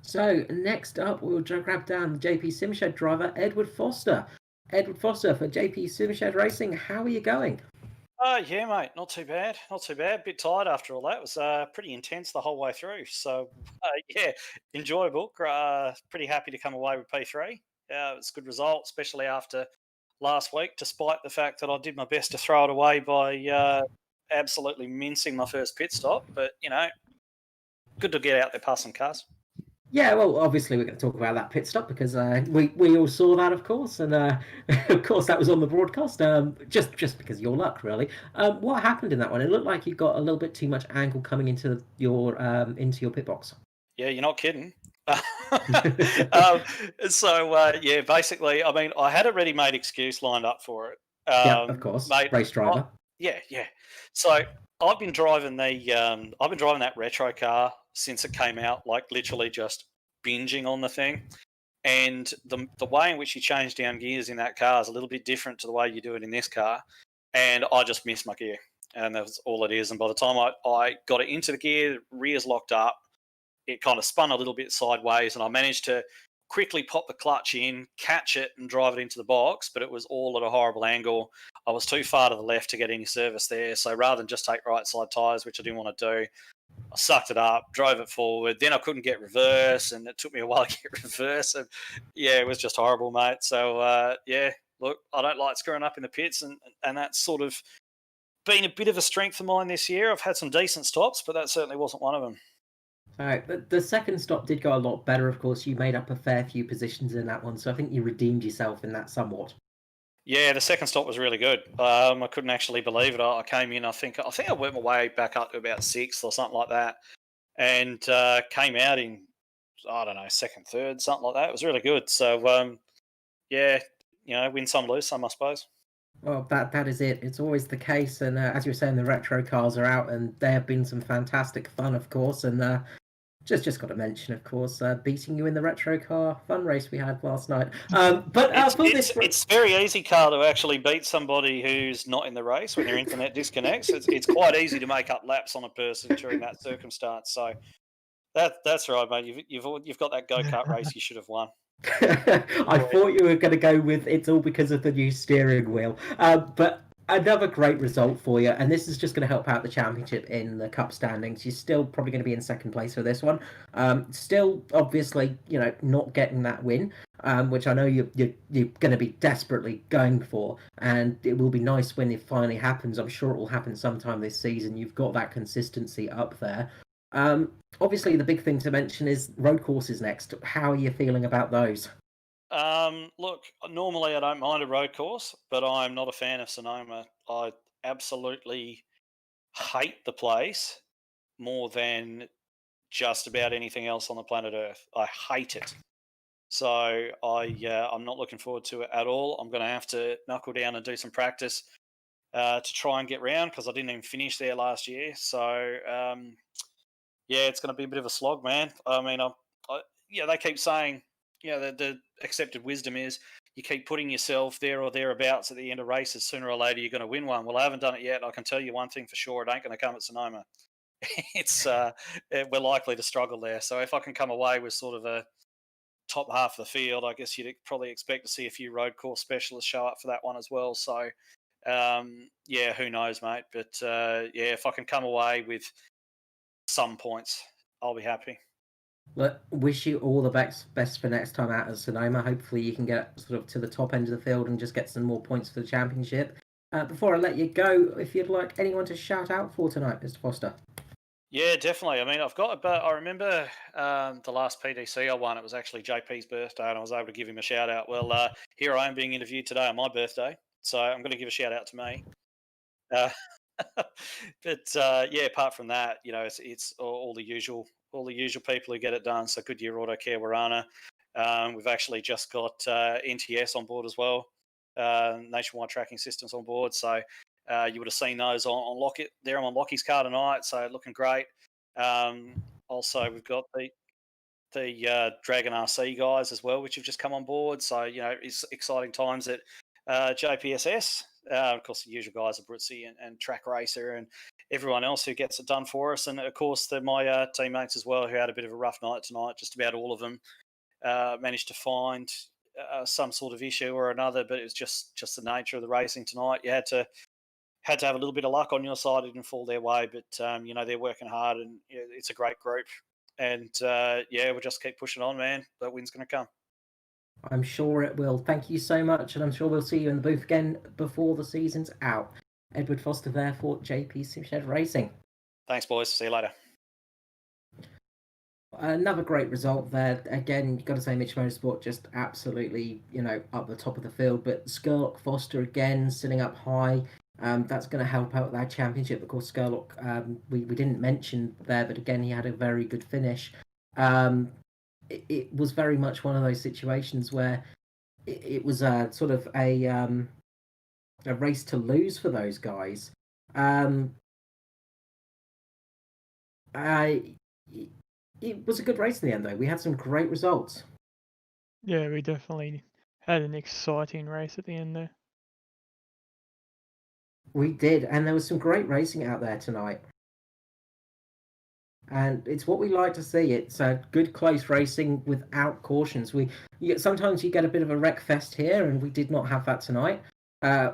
So next up, we'll grab down the JP Simshed driver, Edward Foster. Edward Foster for JP Simshed Racing. How are you going? Yeah, mate, not too bad. Not too bad. Bit tired after all that. It was pretty intense the whole way through. So, yeah, enjoyable. Pretty happy to come away with P3. It's a good result, especially after last week, despite the fact that I did my best to throw it away by absolutely mincing my first pit stop. But, good to get out there past some cars. Yeah, well, obviously we're going to talk about that pit stop because we all saw that, of course, and of course that was on the broadcast. Just because of your luck, really. What happened in that one? It looked like you got a little bit too much angle coming into your pit box. Yeah, you're not kidding. Yeah, basically, I mean, I had a ready-made excuse lined up for it. Yeah, of course, mate, race driver. Yeah. So I've been driving that retro car since it came out, like literally just binging on the thing. And the way in which you change down gears in that car is a little bit different to the way you do it in this car. And I just missed my gear, and that's all it is. And by the time I got it into the gear, rear's locked up, it kind of spun a little bit sideways, and I managed to quickly pop the clutch in, catch it, and drive it into the box, but it was all at a horrible angle. I was too far to the left to get any service there, so rather than just take right side tyres, which I didn't want to do, I sucked it up, drove it forward. Then I couldn't get reverse, and it took me a while to get reverse. And yeah, it was just horrible, mate. So yeah, look, I don't like screwing up in the pits, and that's sort of been a bit of a strength of mine this year. I've had some decent stops, but that certainly wasn't one of them. All right, the second stop did go a lot better, of course. You made up a fair few positions in that one, so I think you redeemed yourself in that somewhat. Yeah, the second stop was really good. I couldn't actually believe it. I came in, I think I worked my way back up to about sixth or something like that, and came out in, I don't know, second, third, something like that. It was really good. So yeah, win some, lose some, I suppose. Well, that is it. It's always the case, and as you were saying, the retro cars are out, and they have been some fantastic fun, of course. And just got to mention, of course, beating you in the retro car fun race we had last night. It's very easy, Carl, to actually beat somebody who's not in the race when their internet disconnects. It's quite easy to make up laps on a person during that circumstance. So that's right, mate. You've got that go-kart race you should have won. I thought you were going to go with it's all because of the new steering wheel, but another great result for you, and this is just going to help out the championship in the cup standings. You're still probably going to be in second place for this one. Still, obviously, not getting that win, which I know you're going to be desperately going for, and it will be nice when it finally happens. I'm sure it will happen sometime this season. You've got that consistency up there. Obviously, the big thing to mention is road courses next. How are you feeling about those? Look, normally I don't mind a road course, but I'm not a fan of Sonoma. I absolutely hate the place more than just about anything else on the planet Earth. I hate it. So I'm not looking forward to it at all. I'm going to have to knuckle down and do some practice to try and get round because I didn't even finish there last year. So yeah, it's going to be a bit of a slog, man. I mean, they keep saying, the accepted wisdom is you keep putting yourself there or thereabouts at the end of races. Sooner or later, you're going to win one. Well, I haven't done it yet. I can tell you one thing for sure: it ain't going to come at Sonoma. We're likely to struggle there. So if I can come away with sort of a top half of the field, I guess you'd probably expect to see a few road course specialists show up for that one as well. So yeah, who knows, mate? But yeah, if I can come away with some points, I'll be happy. Look, wish you all the best for next time out at Sonoma. Hopefully you can get sort of to the top end of the field and just get some more points for the championship. Before I let you go, if you'd like anyone to shout out for tonight, Mr. Foster. Yeah, definitely. I mean, I remember the last PDC I won, it was actually JP's birthday, and I was able to give him a shout out. Well, here I am being interviewed today on my birthday, so I'm going to give a shout out to me. But yeah, apart from that, it's all the usual people who get it done. So Goodyear Auto Care Warana. We've actually just got NTS on board as well, Nationwide Tracking Systems on board. So you would have seen those on Lockett. There on Lockie's car tonight, so looking great. Also, we've got the Dragon RC guys as well, which have just come on board. So it's exciting times at JPSS. Of course, the usual guys, Abruzzi and Track Racer, and everyone else who gets it done for us. And of course, my teammates as well, who had a bit of a rough night tonight. Just about all of them managed to find some sort of issue or another, but it was just the nature of the racing tonight. You had to have a little bit of luck on your side. It didn't fall their way, but they're working hard, and it's a great group. And we'll just keep pushing on, man. That win's going to come. I'm sure it will. Thank you so much, and I'm sure we'll see you in the booth again before the season's out. Edward Foster there for JP Simshed Racing. Thanks, boys. See you later. Another great result there. Again, you've got to say Mitch Motorsport just absolutely, up the top of the field. But Skurlock Foster again sitting up high. That's going to help out with our championship. Of course, Skurlock, we didn't mention there, but again, he had a very good finish. It was very much one of those situations where it was sort of a race to lose for those guys. It was a good race in the end, though. We had some great results. Yeah, we definitely had an exciting race at the end there. We did, and there was some great racing out there tonight. And it's what we like to see. It's a good close racing without cautions. Sometimes you get a bit of a wreck fest here, and we did not have that tonight.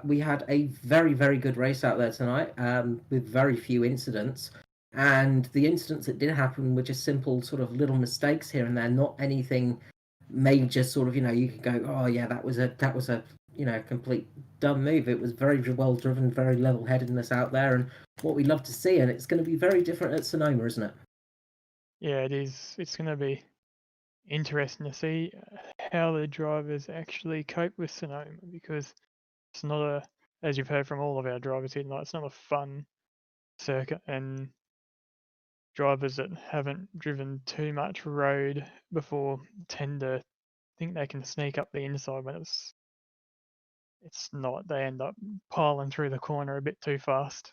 We had a very, very good race out there tonight with very few incidents. And the incidents that did happen were just simple sort of little mistakes here and there, not anything major sort of, you could go, oh yeah, that was a complete dumb move. It was very well driven, very level-headedness out there, and what we love to see, and it's going to be very different at Sonoma, isn't it? Yeah, it is. It's going to be interesting to see how the drivers actually cope with Sonoma, because it's not as you've heard from all of our drivers here tonight, it's not a fun circuit, and drivers that haven't driven too much road before tend to think they can sneak up the inside when it's not. They end up piling through the corner a bit too fast.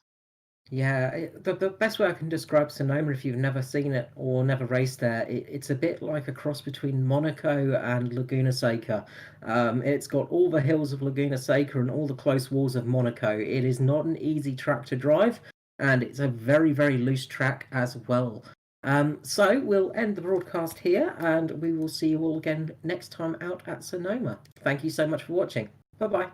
Yeah, the best way I can describe Sonoma, if you've never seen it or never raced there, it's a bit like a cross between Monaco and Laguna Seca. It's got all the hills of Laguna Seca and all the close walls of Monaco. It is not an easy track to drive, and it's a very, very loose track as well. So we'll end the broadcast here, and we will see you all again next time out at Sonoma. Thank you so much for watching. Bye-bye.